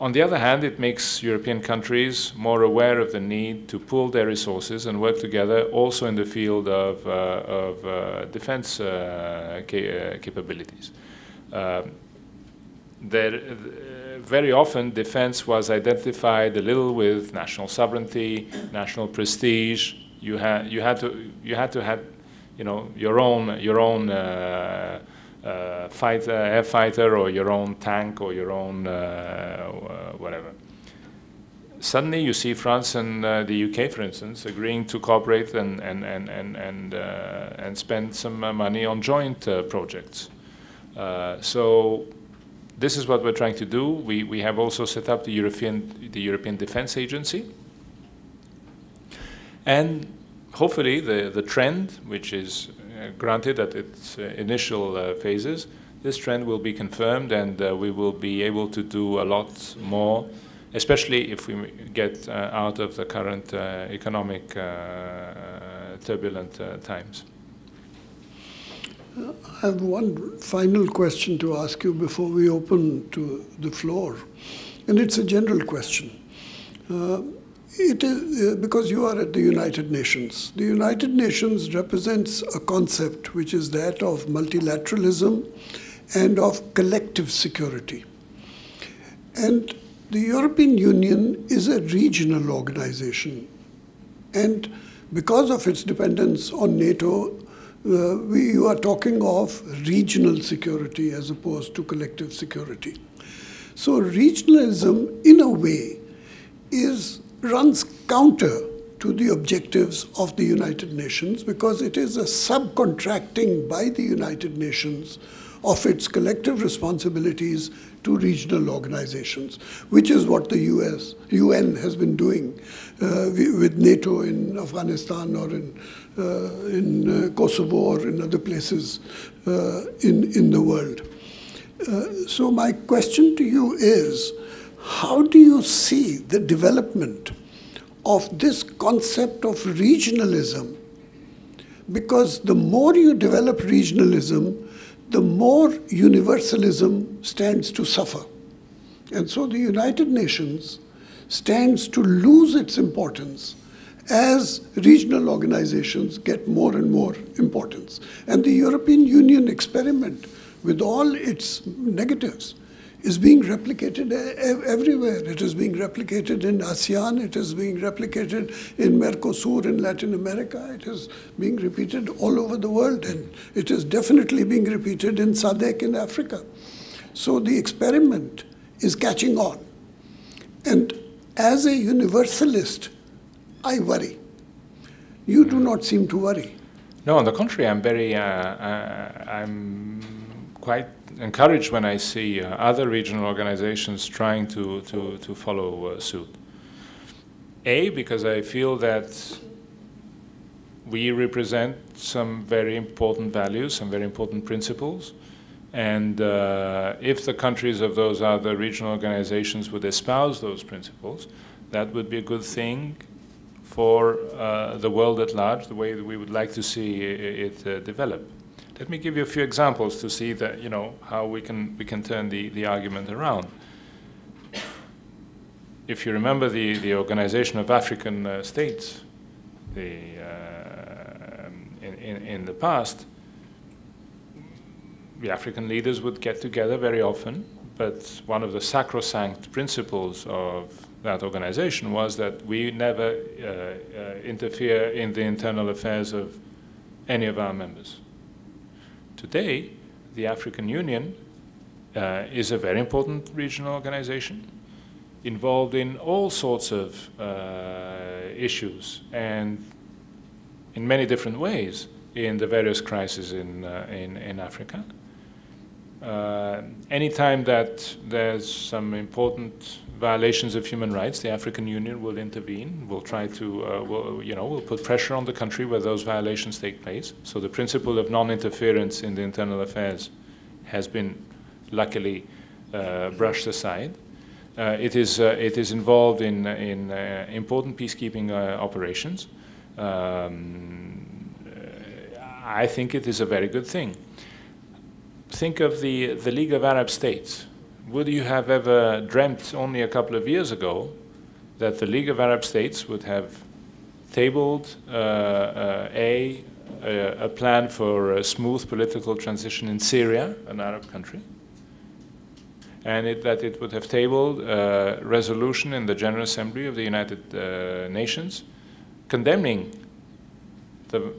On the other hand, it makes European countries more aware of the need to pool their resources and work together also in the field of defense capabilities. Very often, defense was identified a little with national sovereignty, national prestige. You had to have, you know, your own air fighter, or your own tank, or your own whatever. Suddenly, you see France and the UK, for instance, agreeing to cooperate and spend some money on joint projects. So this is what we're trying to do. We have also set up the European Defence Agency, and hopefully the trend, which is granted at its initial phases, this trend will be confirmed, and we will be able to do a lot more, especially if we get out of the current economic turbulent times. I have one final question to ask you before we open to the floor, and it's a general question. It is because you are at the United Nations. The United Nations represents a concept which is that of multilateralism and of collective security. And the European Union is a regional organization. And because of its dependence on NATO, you are talking of regional security as opposed to collective security. So regionalism, in a way, runs counter to the objectives of the United Nations, because it is a subcontracting by the United Nations of its collective responsibilities to regional organizations, which is what the UN has been doing with NATO in Afghanistan or in Kosovo or in other places in the world. So my question to you is, how do you see the development of this concept of regionalism? Because the more you develop regionalism, the more universalism stands to suffer. And so the United Nations stands to lose its importance as regional organizations get more and more importance. And the European Union experiment, with all its negatives, is being replicated everywhere. It is being replicated in ASEAN, it is being replicated in Mercosur in Latin America, it is being repeated all over the world, and it is definitely being repeated in SADC in Africa. So the experiment is catching on. And as a universalist, I worry. You do not seem to worry. No, on the contrary, I'm quite encouraged when I see other regional organizations trying to follow suit. Because I feel that we represent some very important values, some very important principles, and if the countries of those other regional organizations would espouse those principles, that would be a good thing for the world at large, the way that we would like to see it develop. Let me give you a few examples to see that, how we can turn the argument around. If you remember the Organization of African States, in the past, the African leaders would get together very often, but one of the sacrosanct principles of that organization was that we never interfere in the internal affairs of any of our members. Today, the African Union is a very important regional organization involved in all sorts of issues and in many different ways in the various crises in Africa. Anytime that there's some important violations of human rights, the African Union will intervene, will try to, will put pressure on the country where those violations take place. So the principle of non-interference in the internal affairs has been luckily brushed aside. It is involved in important peacekeeping operations. I think it is a very good thing. Think of the League of Arab States. Would you have ever dreamt only a couple of years ago that the League of Arab States would have tabled a plan for a smooth political transition in Syria, an Arab country, and that it would have tabled a resolution in the General Assembly of the United Nations condemning the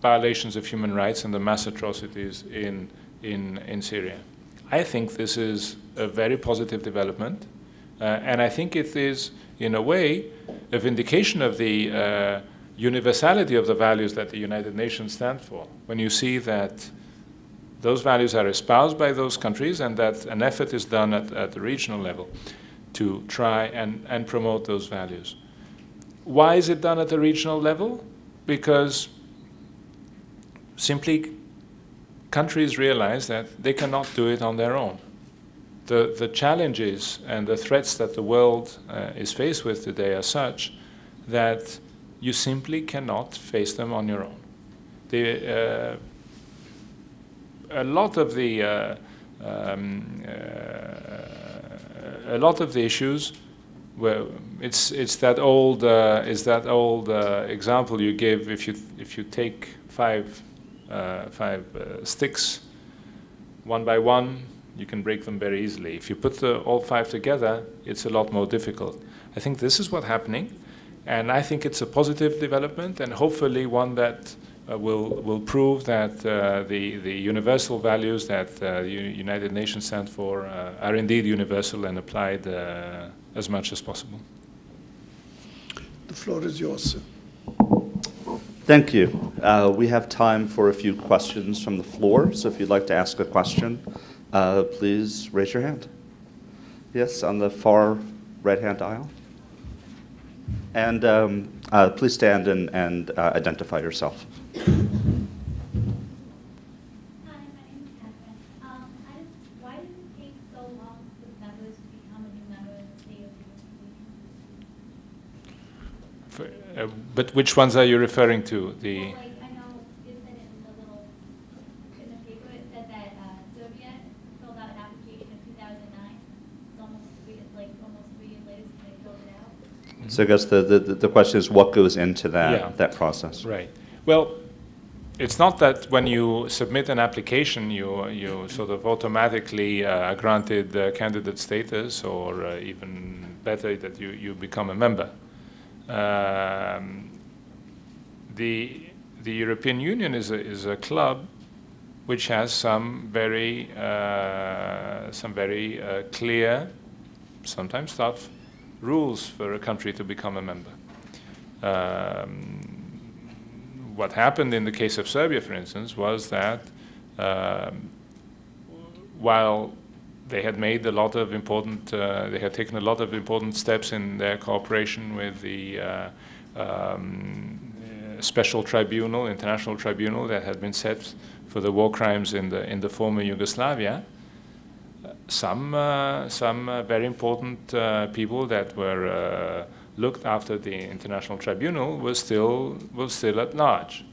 violations of human rights and the mass atrocities in Syria? I think this is a very positive development, and I think it is, in a way, a vindication of the universality of the values that the United Nations stand for. When you see that those values are espoused by those countries and that an effort is done at the regional level to try and promote those values. Why is it done at the regional level? Because simply countries realize that they cannot do it on their own. The challenges and the threats that the world is faced with today are such that you simply cannot face them on your own. A lot of the issues, well, it's that old example you give. If you take five sticks, one by one, you can break them very easily. If you put all five together, it's a lot more difficult. I think this is what's happening, and I think it's a positive development, and hopefully one that will prove that the universal values that the United Nations stand for are indeed universal and applied as much as possible. The floor is yours, sir. Thank you. We have time for a few questions from the floor, so if you'd like to ask a question, please raise your hand. Yes, on the far right-hand aisle. And please stand and identify yourself. Hi, my name is Catherine. Why does it take so long for members to become a new member of the state of the Union? But which ones are you referring to? The Well, like, I know it said in the in the paper, it said that Serbia filled out an application in 2009. It's almost 3 years later since they filled it out. So I guess the question is what goes into that, Yeah. that process? Right. Well, it's not that when you submit an application, you sort of automatically are granted candidate status, or even better, that you become a member. The European Union is a club which has some very clear, sometimes tough, rules for a country to become a member. What happened in the case of Serbia, for instance, was that while they had made a lot of important, they had taken a lot of important steps in their cooperation with the special tribunal, international tribunal that had been set for the war crimes in the former Yugoslavia. Some very important people that were looked after the international tribunal was still at large.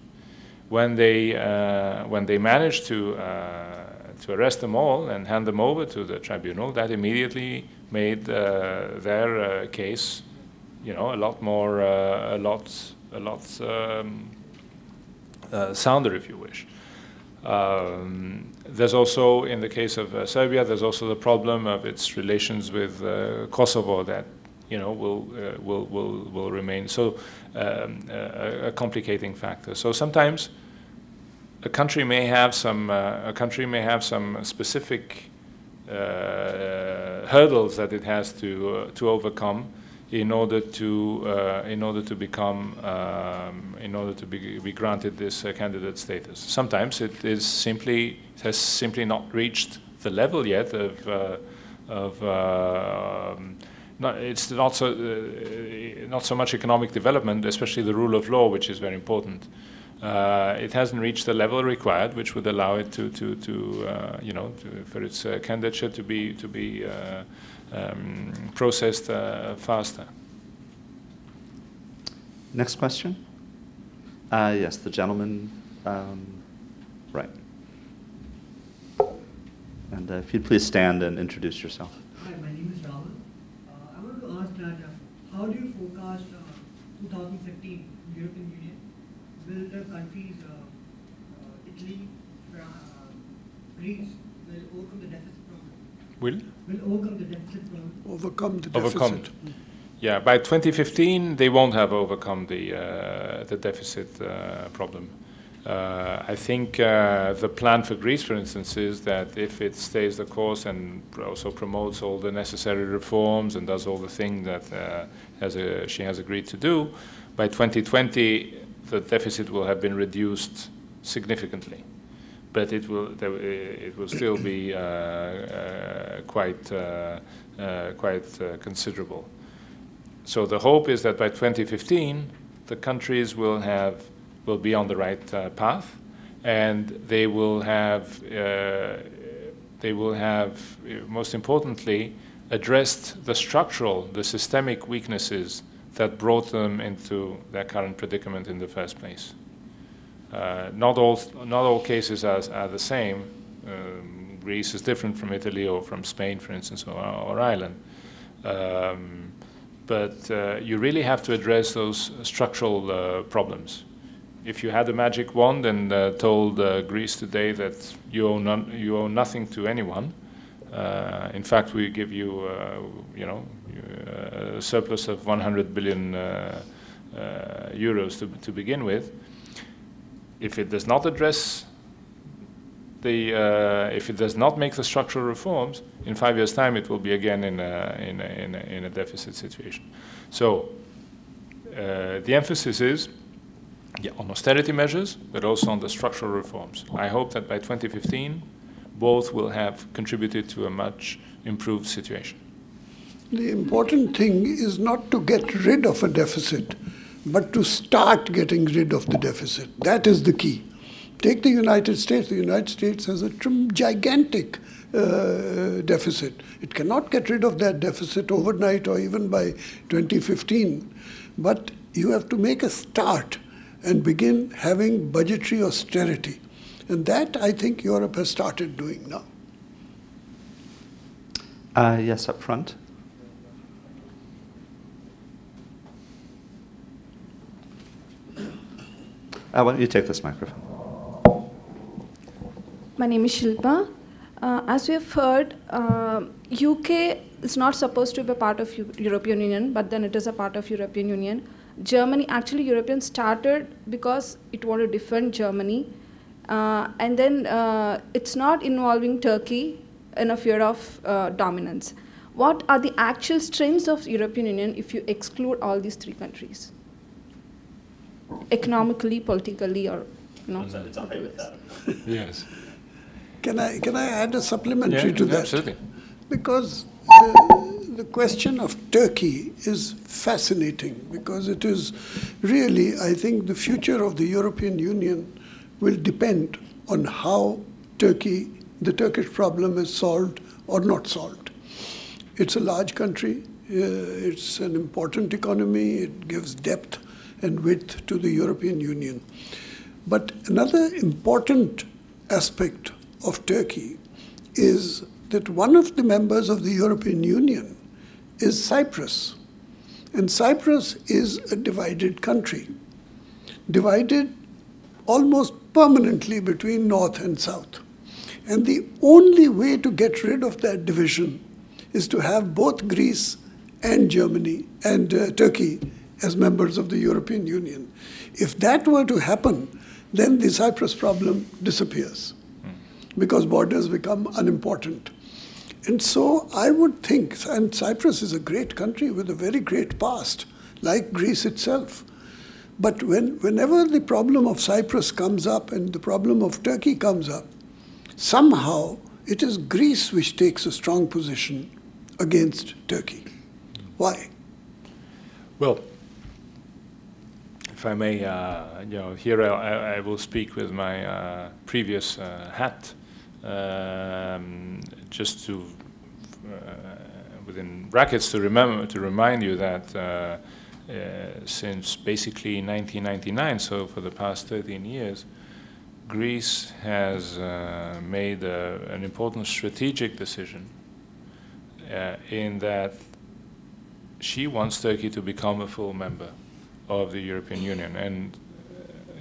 When they managed to arrest them all and hand them over to the tribunal, that immediately made their case, a lot more, a lot sounder, if you wish. There's also, in the case of Serbia, there's also the problem of its relations with Kosovo that will remain. So a complicating factor. So sometimes a country may have some specific hurdles that it has to overcome in order to be granted this candidate status. Sometimes it has simply not reached the level yet it's not so much economic development, especially the rule of law, which is very important. It hasn't reached the level required, which would allow it for its candidature to be processed faster. Next question. Yes, the gentleman, right. And if you'd please stand and introduce yourself. Hi, my name is Rahul. I want to ask that how do you forecast 2015 European Union? Will the countries Italy, Greece will overcome the deficit problem? Will overcome the deficit problem? Overcome the deficit. Overcome it. Yeah, by 2015 they won't have overcome the deficit problem. I think the plan for Greece, for instance, is that if it stays the course and also promotes all the necessary reforms and does all the things that she has agreed to do, by 2020 the deficit will have been reduced significantly. But it will still be quite considerable. So the hope is that by 2015 the countries will be on the right path, and they will have most importantly addressed the systemic weaknesses that brought them into their current predicament in the first place. Not all cases are the same. Greece is different from Italy or from Spain, for instance, or Ireland. But you really have to address those structural problems. If you had a magic wand and told Greece today that you owe nothing to anyone, in fact, we give you, a surplus of 100 billion euros to begin with. If it does not address if it does not make the structural reforms, in 5 years' time it will be again in a deficit situation. So the emphasis is Yeah, on austerity measures, but also on the structural reforms. I hope that by 2015, both will have contributed to a much improved situation. The important thing is not to get rid of a deficit, but to start getting rid of the deficit. That is the key. Take the United States. The United States has a gigantic deficit. It cannot get rid of that deficit overnight or even by 2015. But you have to make a start and begin having budgetary austerity. And that, I think, Europe has started doing now. Yes, up front. Why don't you take this microphone? My name is Shilpa. As we have heard, UK is not supposed to be a part of European Union, but then it is a part of European Union. Germany, actually Europeans started because it wanted to defend Germany. And then it's not involving Turkey in a fear of dominance. What are the actual strengths of European Union if you exclude all these three countries? Economically, politically, or, you know? Yes. Can I add a supplementary to that? Absolutely. Because the question of Turkey is fascinating, because it is really, I think, the future of the European Union will depend on how the Turkish problem is solved or not solved. It's a large country, it's an important economy, it gives depth and width to the European Union. But another important aspect of Turkey is that one of the members of the European Union is Cyprus. And Cyprus is a divided country, divided almost permanently between North and South. And the only way to get rid of that division is to have both Greece and Germany and Turkey as members of the European Union. If that were to happen, then the Cyprus problem disappears, because borders become unimportant. And so I would think, and Cyprus is a great country with a very great past, like Greece itself. But whenever the problem of Cyprus comes up and the problem of Turkey comes up, somehow it is Greece which takes a strong position against Turkey. Why? Well, if I may, here I will speak with my previous hat, just to, within brackets, to remind you that since basically 1999, so for the past 13 years, Greece has made an important strategic decision in that she wants Turkey to become a full member of the European Union, and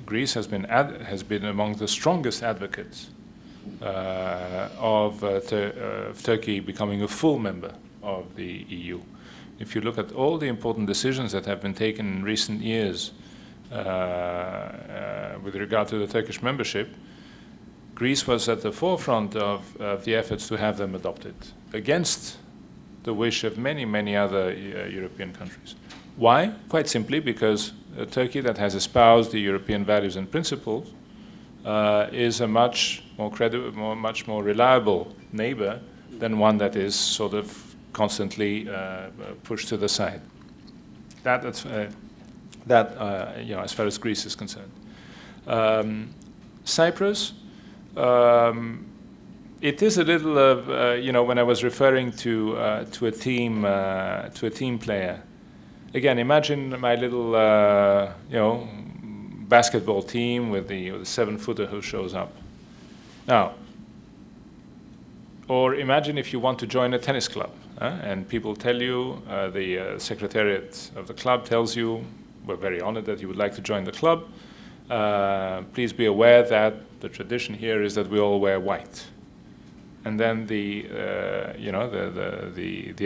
Greece has been among the strongest advocates of Turkey becoming a full member of the EU. If you look at all the important decisions that have been taken in recent years with regard to the Turkish membership, Greece was at the forefront of the efforts to have them adopted, against the wish of many, many other European countries. Why? Quite simply because Turkey, that has espoused the European values and principles, is a much more credible, much more reliable neighbor than one that is sort of constantly pushed to the side. As far as Greece is concerned. Cyprus, it is a little of, when I was referring to a team player. Again, imagine my little, basketball team with the 7-footer who shows up. Now, or imagine if you want to join a tennis club, and people tell you, the secretariat of the club tells you, we're very honored that you would like to join the club. Please be aware that the tradition here is that we all wear white. And then the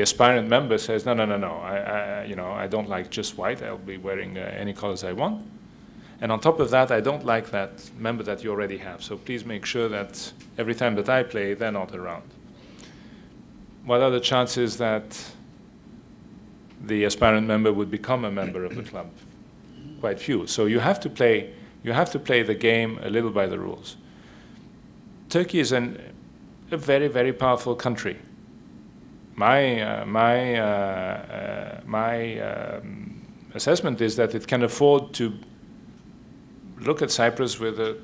aspirant member says, no, I don't like just white. I'll be wearing any colors I want. And on top of that, I don't like that member that you already have. So please make sure that every time that I play, they're not around. What are the chances that the aspirant member would become a member of the club? quite few. So you have to play the game a little by the rules. Turkey is a very, very powerful country. My assessment is that it can afford to look at Cyprus with a,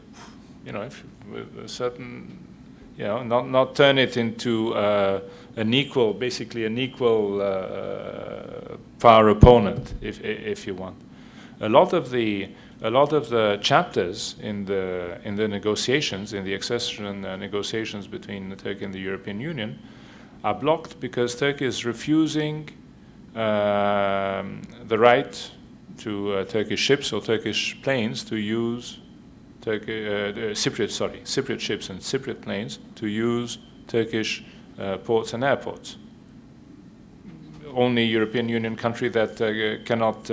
with a certain, not turn it into basically an equal power opponent, if you want. A lot of the chapters in the negotiations, in the accession negotiations between Turkey and the European Union, are blocked because Turkey is refusing the right to Turkish ships or Turkish planes to use Cypriot ships and Cypriot planes to use Turkish ports and airports. Only European Union country that cannot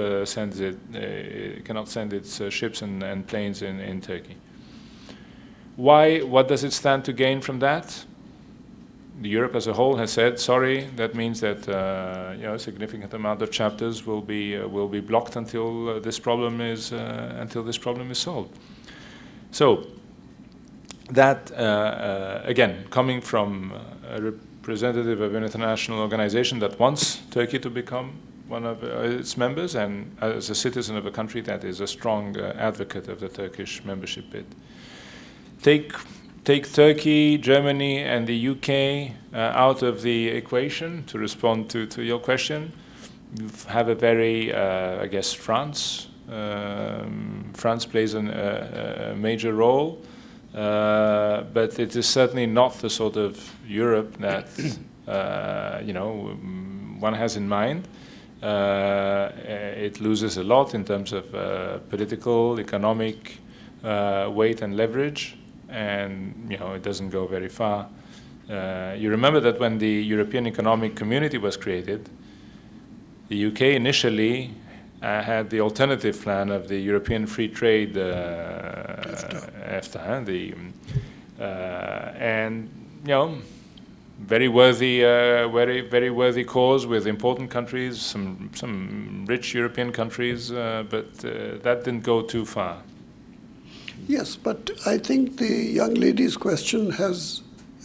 send its ships and planes in Turkey. Why? What does it stand to gain from that? Europe as a whole has said, sorry, that means that a significant amount of chapters will be blocked until this problem is solved. So that again, coming from a representative of an international organization that wants Turkey to become one of its members, and as a citizen of a country that is a strong advocate of the Turkish membership bid. Take Turkey, Germany, and the UK out of the equation to respond to your question. You have a very, I guess, France. France plays a major role, but it is certainly not the sort of Europe that one has in mind. It loses a lot in terms of political, economic weight and leverage. And it doesn't go very far. You remember that when the European Economic Community was created, the UK initially had the alternative plan of the European Free Trade EFTA, and very worthy, very worthy cause with important countries, some rich European countries, but that didn't go too far. Yes, but I think the young lady's question has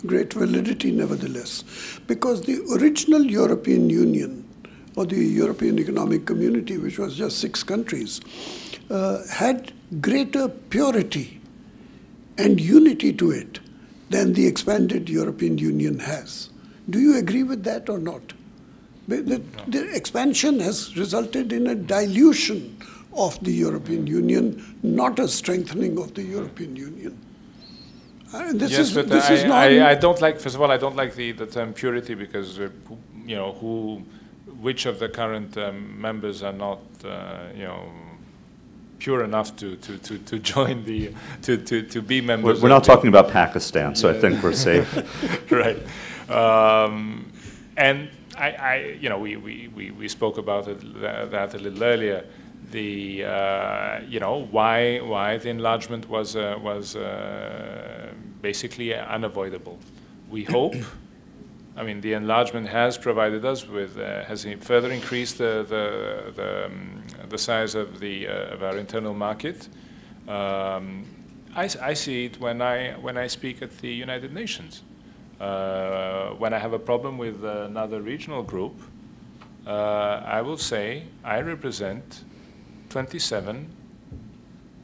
great validity nevertheless, because the original European Union, or the European Economic Community, which was just 6 countries, had greater purity and unity to it than the expanded European Union has. Do you agree with that or not? The expansion has resulted in a dilution of the European Union, not a strengthening of the European Union. This is not. I don't like. First of all, I don't like the term purity because which of the current members are not pure enough to join to be members. We're not talking about Pakistan, so I think we're safe. Right, and we spoke about that a little earlier. The why the enlargement was basically unavoidable. We hope. I mean, the enlargement has provided us with has further increased the size of our internal market. I see it when I speak at the United Nations. When I have a problem with another regional group, I will say I represent 27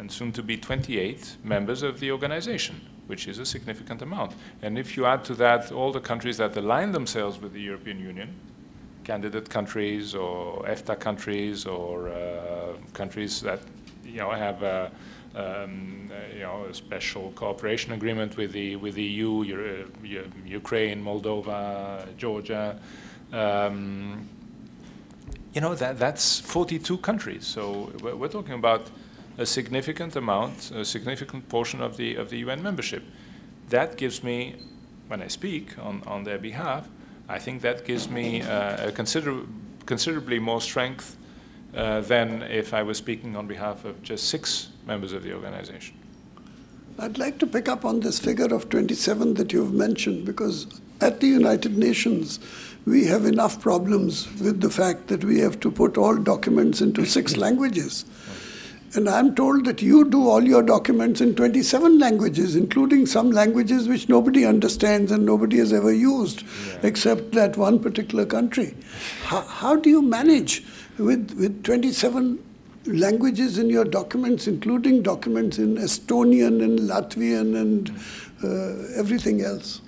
and soon to be 28 members of the organization, which is a significant amount. And if you add to that all the countries that align themselves with the European Union, candidate countries or EFTA countries or countries that have a special cooperation agreement with the EU, Ukraine, Moldova, Georgia. That's 42 countries. So we're talking about a significant amount, a significant portion of the UN membership. That gives me, when I speak on their behalf, I think that gives me a considerably more strength than if I was speaking on behalf of just 6 members of the organization. I'd like to pick up on this figure of 27 that you've mentioned, because at the United Nations, we have enough problems with the fact that we have to put all documents into 6 languages. And I'm told that you do all your documents in 27 languages, including some languages which nobody understands and nobody has ever used, except that one particular country. How do you manage with 27 languages in your documents, including documents in Estonian and Latvian and everything else?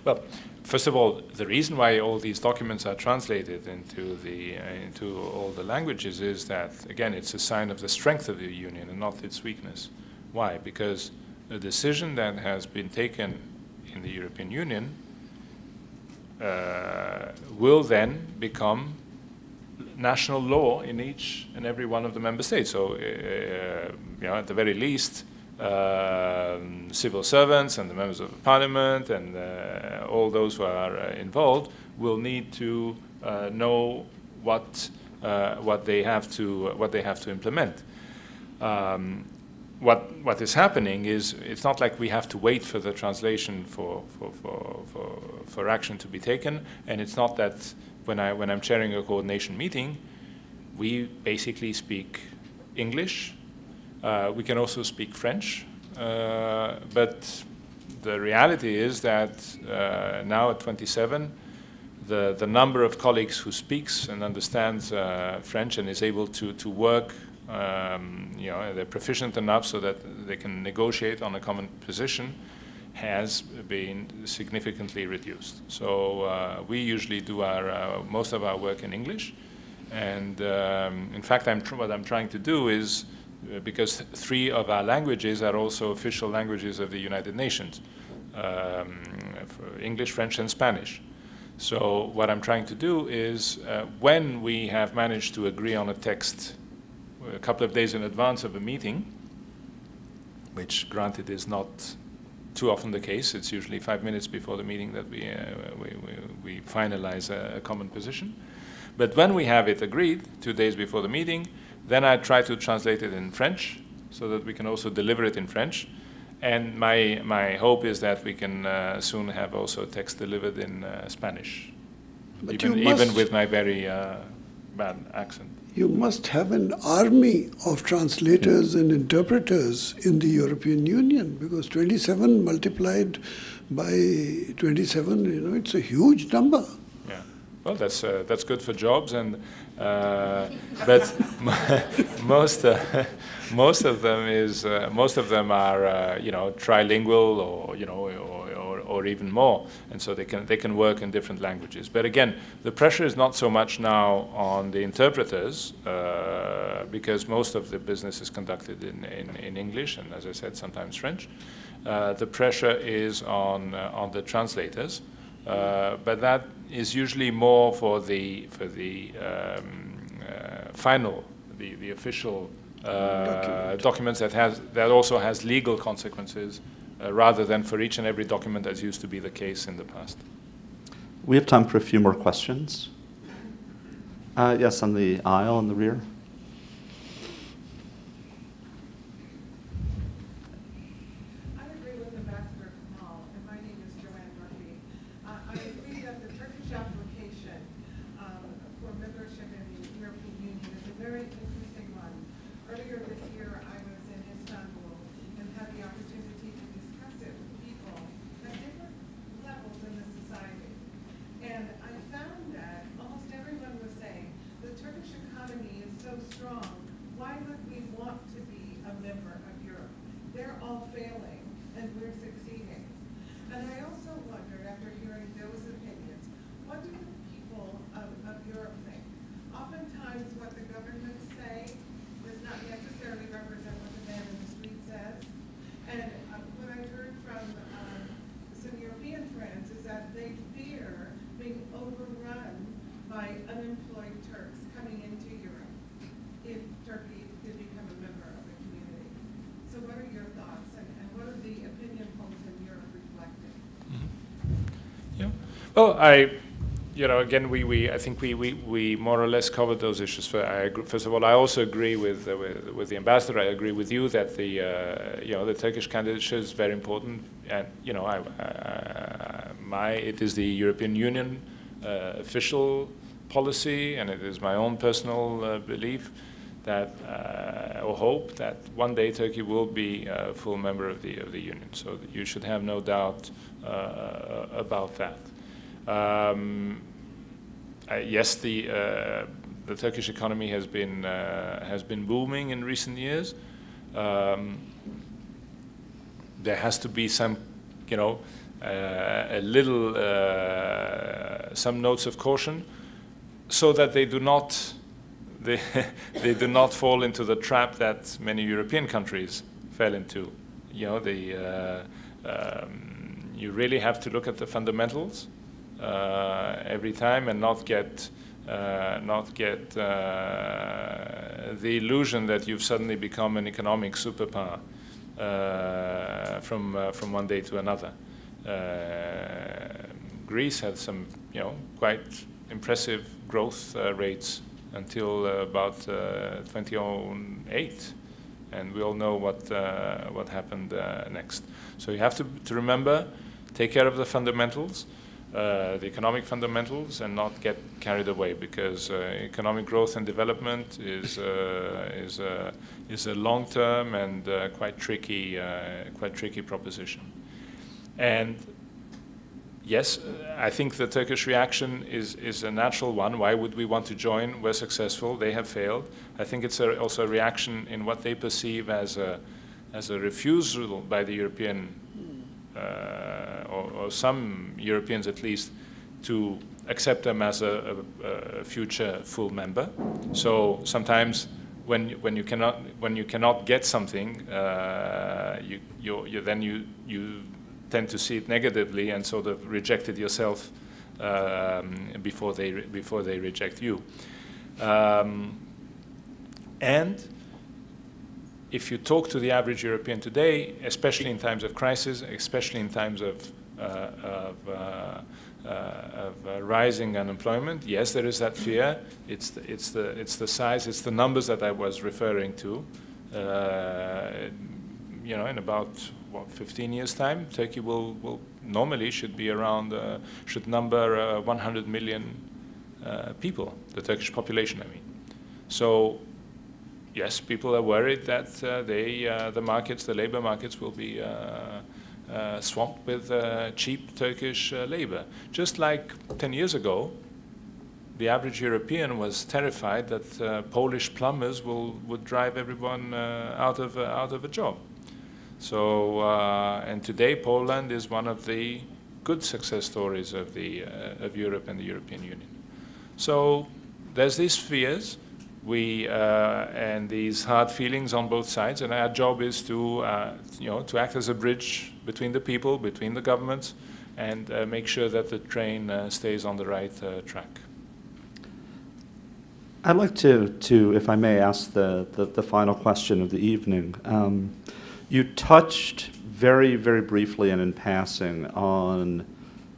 Well, first of all, the reason why all these documents are translated into all the languages is that, again, it's a sign of the strength of the Union and not its weakness. Why? Because a decision that has been taken in the European Union will then become national law in each and every one of the member states. So, at the very least, civil servants and the members of parliament and all those who are involved will need to know what they have to implement. What is happening is it's not like we have to wait for the translation for action to be taken, and it's not that when I'm chairing a coordination meeting, we basically speak English. We can also speak French, but the reality is that now at 27, the number of colleagues who speaks and understands French and is able to work, they're proficient enough so that they can negotiate on a common position, has been significantly reduced. So we usually do most of our work in English, and in fact, what I'm trying to do is, because 3 of our languages are also official languages of the United Nations, for English, French, and Spanish. So what I'm trying to do is, when we have managed to agree on a text a couple of days in advance of a meeting, which granted is not too often the case, it's usually 5 minutes before the meeting that we finalize a common position. But when we have it agreed, 2 days before the meeting, then I try to translate it in French so that we can also deliver it in French. And my hope is that we can soon have also text delivered in Spanish, even with my very bad accent. You must have an army of translators and interpreters in the European Union, because 27 multiplied by 27, it's a huge number. Yeah, well, that's good for jobs, and but most of them are trilingual or even more, and so they can work in different languages. But again, the pressure is not so much now on the interpreters, because most of the business is conducted in English, and as I said, sometimes French. The pressure is on the translators, but that is usually more for the final, the official documents that also has legal consequences, rather than for each and every document as used to be the case in the past. We have time for a few more questions. Yes, on the aisle in the rear. I agree with Ambassador Kamal, and my name is Joanne Murphy. I agree that the Turkish application for membership in the European Union is a very interesting one. Earlier this year, I was in Istanbul and had the opportunity to discuss it with people at different levels in the society. And I found that almost everyone was saying, the Turkish economy is so strong, why would we want to be a member of Europe? They're all failing, and we're succeeding. And I also wondered, after hearing those opinions, what do the people of Europe think? Oftentimes what the governments say does not necessarily represent what the man in the street says. And what I heard from some European friends is that they fear being overrun by unemployed Turks coming into Europe if Turkey did become a member of the community. So what are your thoughts, and what are the opinion polls in Europe reflecting? Yeah. Well, again, I think we more or less covered those issues. First of all, I also agree with the ambassador. I agree with you that the Turkish candidature is very important, and it is the European Union official policy, and it is my own personal belief that, or hope that one day Turkey will be a full member of the Union. So you should have no doubt about that. Yes, the Turkish economy has been booming in recent years. There has to be some, some notes of caution, so that they do not they do not fall into the trap that many European countries fell into. You really have to look at the fundamentals every time, and not get the illusion that you've suddenly become an economic superpower from one day to another. Greece had some, quite impressive growth rates until about 2008, and we all know what happened next. So you have to remember, take care of the fundamentals, the economic fundamentals, and not get carried away, because economic growth and development is a long-term and quite tricky proposition. And yes, I think the Turkish reaction is a natural one. Why would we want to join? We're successful. They have failed. I think it's also a reaction in what they perceive as a refusal by the European, or some Europeans at least, to accept them as a future full member. So sometimes when you cannot get something, you tend to see it negatively and sort of reject it yourself before they reject you. And if you talk to the average European today, especially in times of crisis, especially in times of rising unemployment, yes, there is that fear. It's the size, it's the numbers that I was referring to. In about 15 years' time, Turkey will normally should be around, should number 100 million people, the Turkish population, I mean. So yes, people are worried that the labor markets will be swamped with cheap Turkish labor. Just like 10 years ago, the average European was terrified that Polish plumbers would drive everyone out of a job. So, and today Poland is one of the good success stories of Europe and the European Union. So there's these fears, and these hard feelings on both sides, and our job is to act as a bridge between the people, between the governments, and make sure that the train stays on the right track. I'd like to, if I may, ask the final question of the evening. You touched very, very briefly and in passing on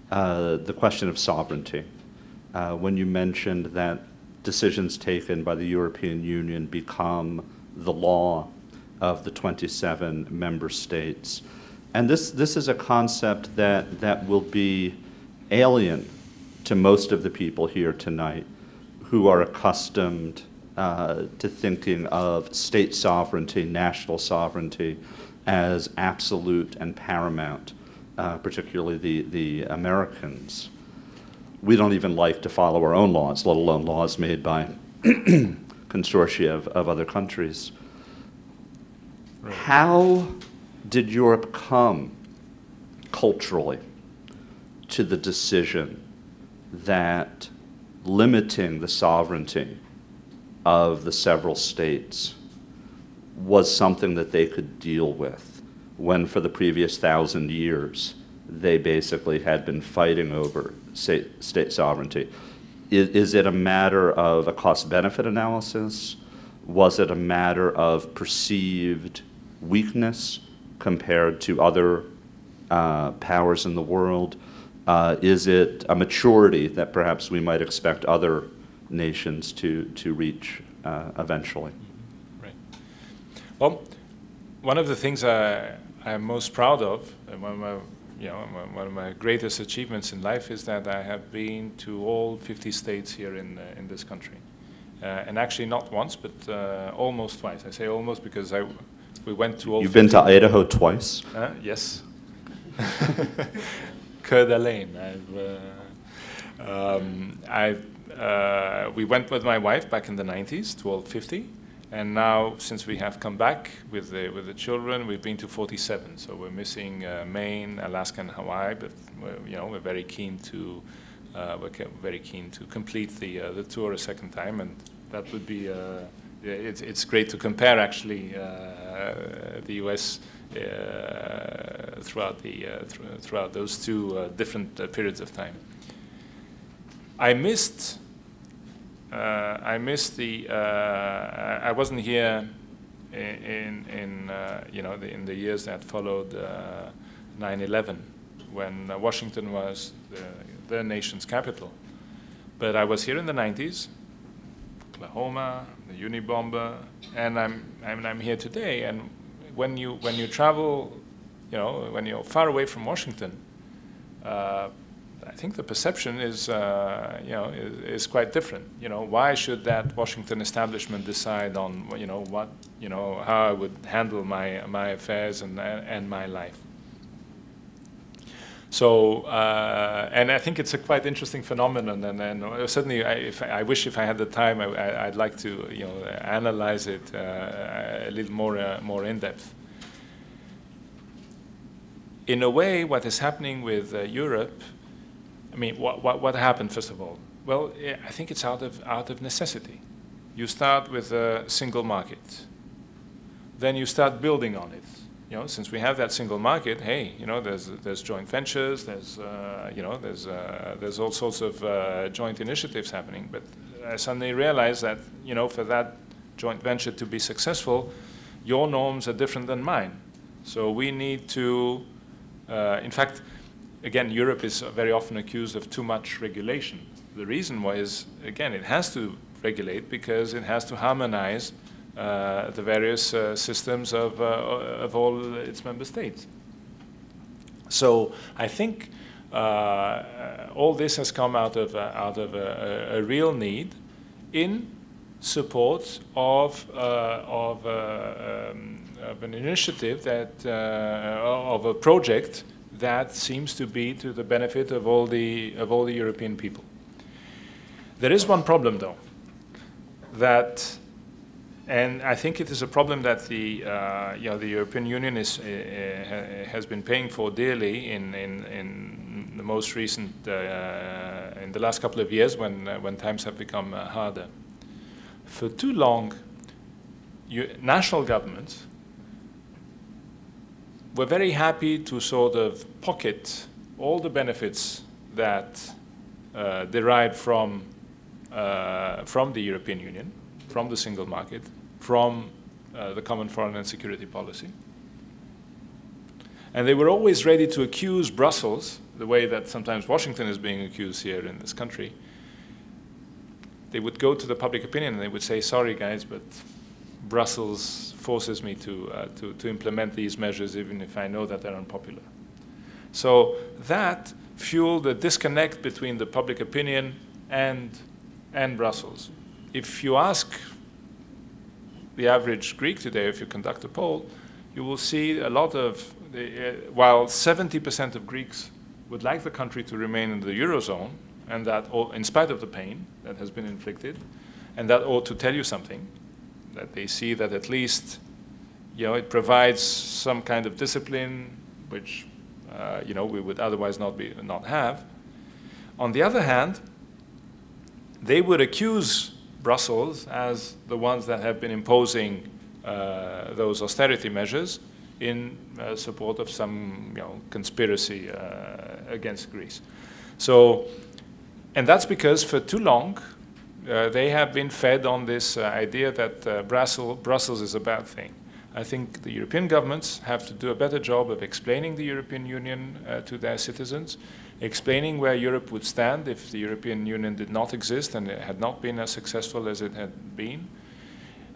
the question of sovereignty when you mentioned that decisions taken by the European Union become the law of the 27 member states. And this is a concept that will be alien to most of the people here tonight, who are accustomed to thinking of state sovereignty, national sovereignty, as absolute and paramount, particularly the Americans. We don't even like to follow our own laws, let alone laws made by consortia of other countries. Right. How did Europe come culturally to the decision that limiting the sovereignty of the several states was something that they could deal with, when for the previous 1,000 years they basically had been fighting over state sovereignty? Is it a matter of a cost-benefit analysis? Was it a matter of perceived weakness compared to other powers in the world? Is it a maturity that perhaps we might expect other nations to reach eventually? Right. Well, one of the things I'm most proud of, and one of my greatest achievements in life, is that I have been to all 50 states here in this country. and actually not once, but almost twice. I say almost because we went to all. You've been to Idaho twice? Yes. Coeur d'Alene. We went with my wife back in the 90s to all 50, and now since we have come back with the children, we've been to 47. So we're missing Maine, Alaska, and Hawaii, but we're very keen to complete the tour a second time, and that would be. It's great to compare actually the U.S. Throughout those two different periods of time. I wasn't here in the years that followed 9/11, when Washington was the nation's capital. But I was here in the 90s, Oklahoma, the Unabomber, and I'm here today. And when you travel, when you're far away from Washington, I think the perception is quite different. Why should that Washington establishment decide on how I would handle my affairs and my life? So, and I think it's a quite interesting phenomenon, and certainly, I wish if I had the time, I'd like to analyze it a little more in depth. In a way, what is happening with Europe, I mean, what happened first of all? Well, I think it's out of necessity. You start with a single market, then you start building on it. Since we have that single market, hey, there's joint ventures, there's all sorts of joint initiatives happening. But I suddenly realized that, for that joint venture to be successful, your norms are different than mine. So we need to, in fact, again, Europe is very often accused of too much regulation. The reason was, again, it has to regulate because it has to harmonize the various systems of all its member states. So I think all this has come out of a real need in support of an initiative of a project that seems to be to the benefit of all the European people. There is one problem, though, and I think it is a problem that the European Union has been paying for dearly in the most recent in the last couple of years when times have become harder. For too long, national governments were very happy to sort of pocket all the benefits that derive from the European Union, from the single market, from the common foreign and security policy. And they were always ready to accuse Brussels, the way that sometimes Washington is being accused here in this country. They would go to the public opinion and they would say, sorry guys, but Brussels forces me to implement these measures even if I know that they're unpopular. So that fueled a disconnect between the public opinion and Brussels. If you ask the average Greek today, if you conduct a poll, you will see a lot of, while 70% of Greeks would like the country to remain in the Eurozone, and that in spite of the pain that has been inflicted, and that ought to tell you something, that they see that at least it provides some kind of discipline, which we would otherwise not have. On the other hand, they would accuse Brussels as the ones that have been imposing those austerity measures in support of some conspiracy against Greece. So, and that's because for too long they have been fed on this idea that Brussels is a bad thing. I think the European governments have to do a better job of explaining the European Union to their citizens, explaining where Europe would stand if the European Union did not exist and it had not been as successful as it had been.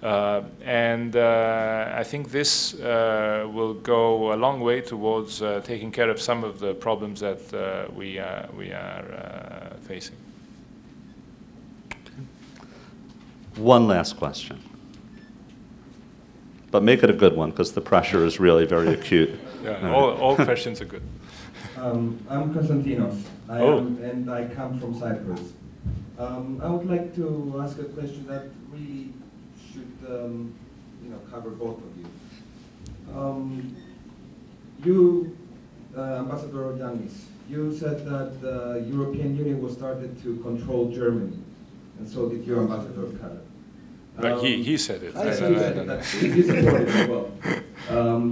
I think this will go a long way towards taking care of some of the problems that we are facing. One last question. But make it a good one, because the pressure is really very acute. Yeah, all questions are good. I'm Konstantinos, and I come from Cyprus. I would like to ask a question that really should cover both of you. Ambassador Yannis, you said that the European Union was started to control Germany, and so did your ambassador, Karel. But he said it. I said that. He supported it as well.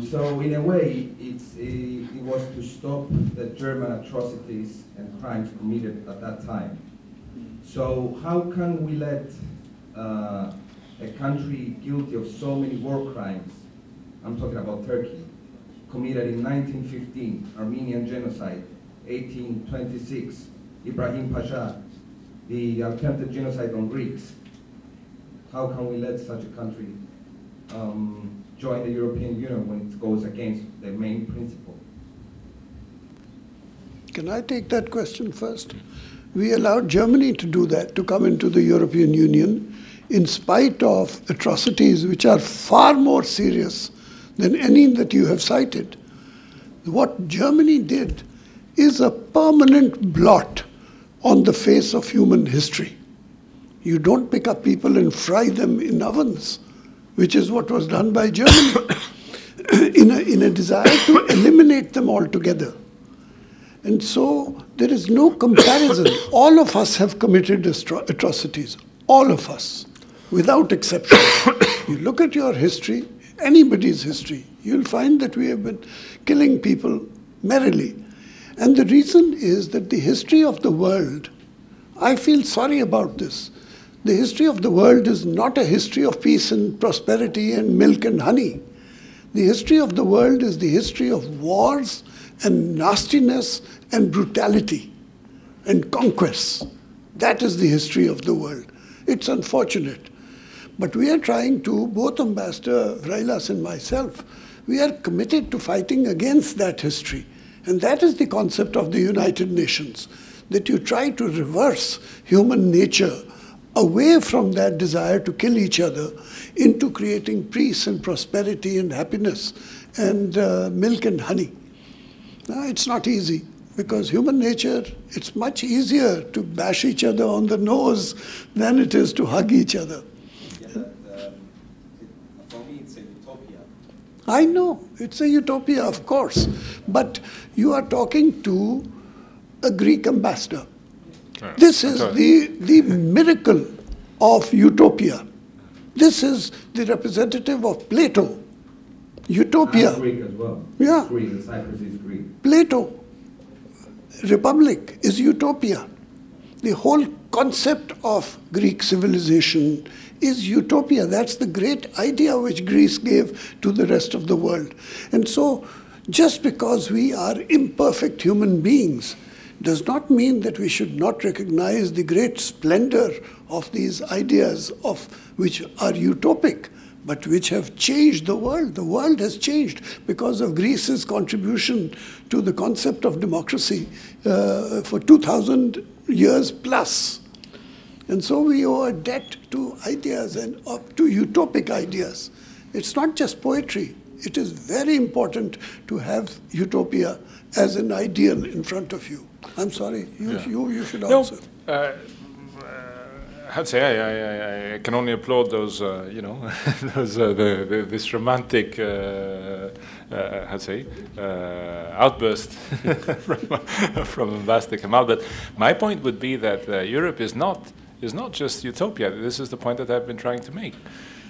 So in a way, it was to stop the German atrocities and crimes committed at that time. So how can we let a country guilty of so many war crimes, I'm talking about Turkey, committed in 1915, Armenian genocide, 1826, Ibrahim Pasha, the attempted genocide on Greeks. How can we let such a country join the European Union when it goes against the main principle? Can I take that question first? We allowed Germany to do that, to come into the European Union, in spite of atrocities which are far more serious than any that you have cited. What Germany did is a permanent blot on the face of human history. You don't pick up people and fry them in ovens, which is what was done by Germany, in a desire to eliminate them altogether. And so there is no comparison. All of us have committed atrocities, all of us, without exception. You look at your history, anybody's history, you'll find that we have been killing people merrily. And the reason is that the history of the world, I feel sorry about this, the history of the world is not a history of peace and prosperity and milk and honey. The history of the world is the history of wars and nastiness and brutality and conquests. That is the history of the world. It's unfortunate. But we are trying to, both Ambassador Bailouts and myself, we are committed to fighting against that history. And that is the concept of the United Nations, that you try to reverse human nature away from that desire to kill each other into creating peace and prosperity and happiness and milk and honey. Now, it's not easy, because human nature, it's much easier to bash each other on the nose than it is to hug each other. Yeah, for me, it's a utopia. I know, it's a utopia, of course. But you are talking to a Greek ambassador. This is the miracle of utopia. This is the representative of Plato. Utopia. I'm Greek as well. Yeah. Greek, Cyprus is Greek. Plato. Republic is utopia. The whole concept of Greek civilization is utopia. That's the great idea which Greece gave to the rest of the world. And so, just because we are imperfect human beings does not mean that we should not recognize the great splendor of these ideas of which are utopic, but which have changed the world. The world has changed because of Greece's contribution to the concept of democracy for 2,000 years plus. And so we owe a debt to ideas and to utopic ideas. It's not just poetry. It is very important to have utopia as an ideal in front of you. I'm sorry, you should answer. No, I'd say I can only applaud those, this romantic, outburst from Ambassador Kamal. But my point would be that Europe is not just utopia. This is the point that I've been trying to make.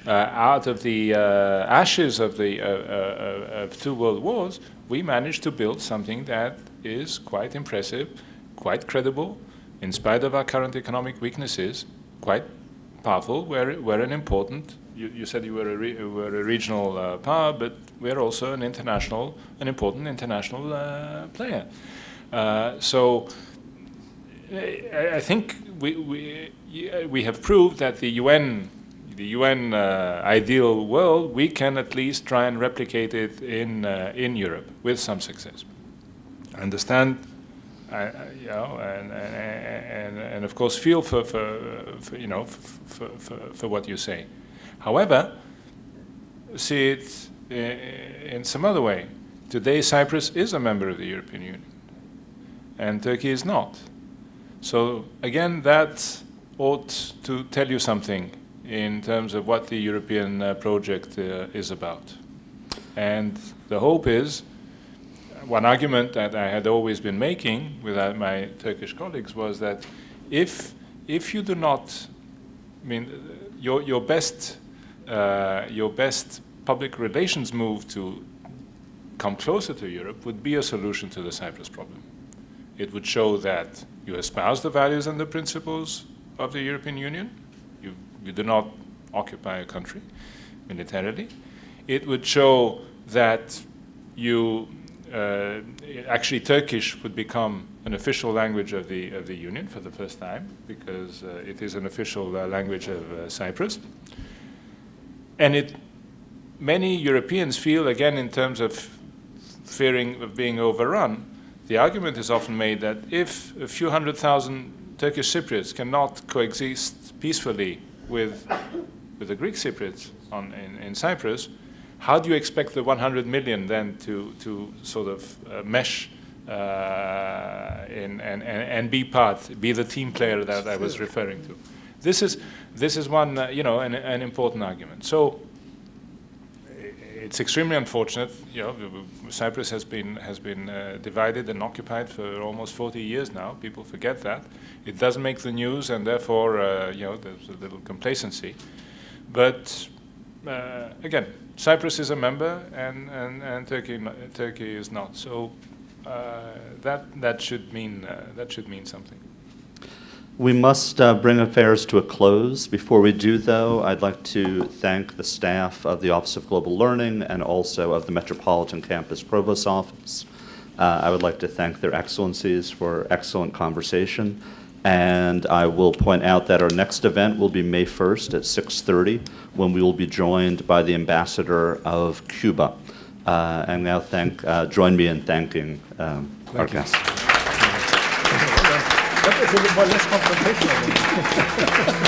Out of the ashes of two world wars, we managed to build something that is quite impressive, quite credible, in spite of our current economic weaknesses, quite powerful. We're an important. You said you were a regional power, but we're also an important international player. So I think we have proved that the UN ideal world, we can at least try and replicate it in Europe with some success. I understand you know, and of course feel for you know for what you say. However, see it in some other way. Today, Cyprus is a member of the European Union, and Turkey is not. So again, that ought to tell you something in terms of what the European project is about. And the hope is, one argument that I had always been making with my Turkish colleagues was that if you do not, I mean, your best public relations move to come closer to Europe would be a solution to the Cyprus problem. It would show that you espouse the values and the principles of the European Union. You do not occupy a country militarily. It would show that you actually Turkish would become an official language of the Union for the first time, because it is an official language of Cyprus. And many Europeans feel, again, in terms of fearing of being overrun, the argument is often made that if a few 100,000 Turkish Cypriots cannot coexist peacefully with the Greek Cypriots in Cyprus, how do you expect the 100 million then to sort of mesh and be the team player that I was referring to? This is one you know, an important argument. So it's extremely unfortunate. You know, Cyprus has been divided and occupied for almost 40 years now. People forget that. It doesn't make the news, and therefore you know, there's a little complacency. But again, Cyprus is a member, and Turkey is not. So that should mean something. We must bring affairs to a close. Before we do, though, I'd like to thank the staff of the Office of Global Learning and also of the Metropolitan Campus Provost Office. I would like to thank their excellencies for excellent conversation. And I will point out that our next event will be May 1st at 6:30, when we will be joined by the Ambassador of Cuba. And now join me in thanking our guests. That was a little more less confrontational.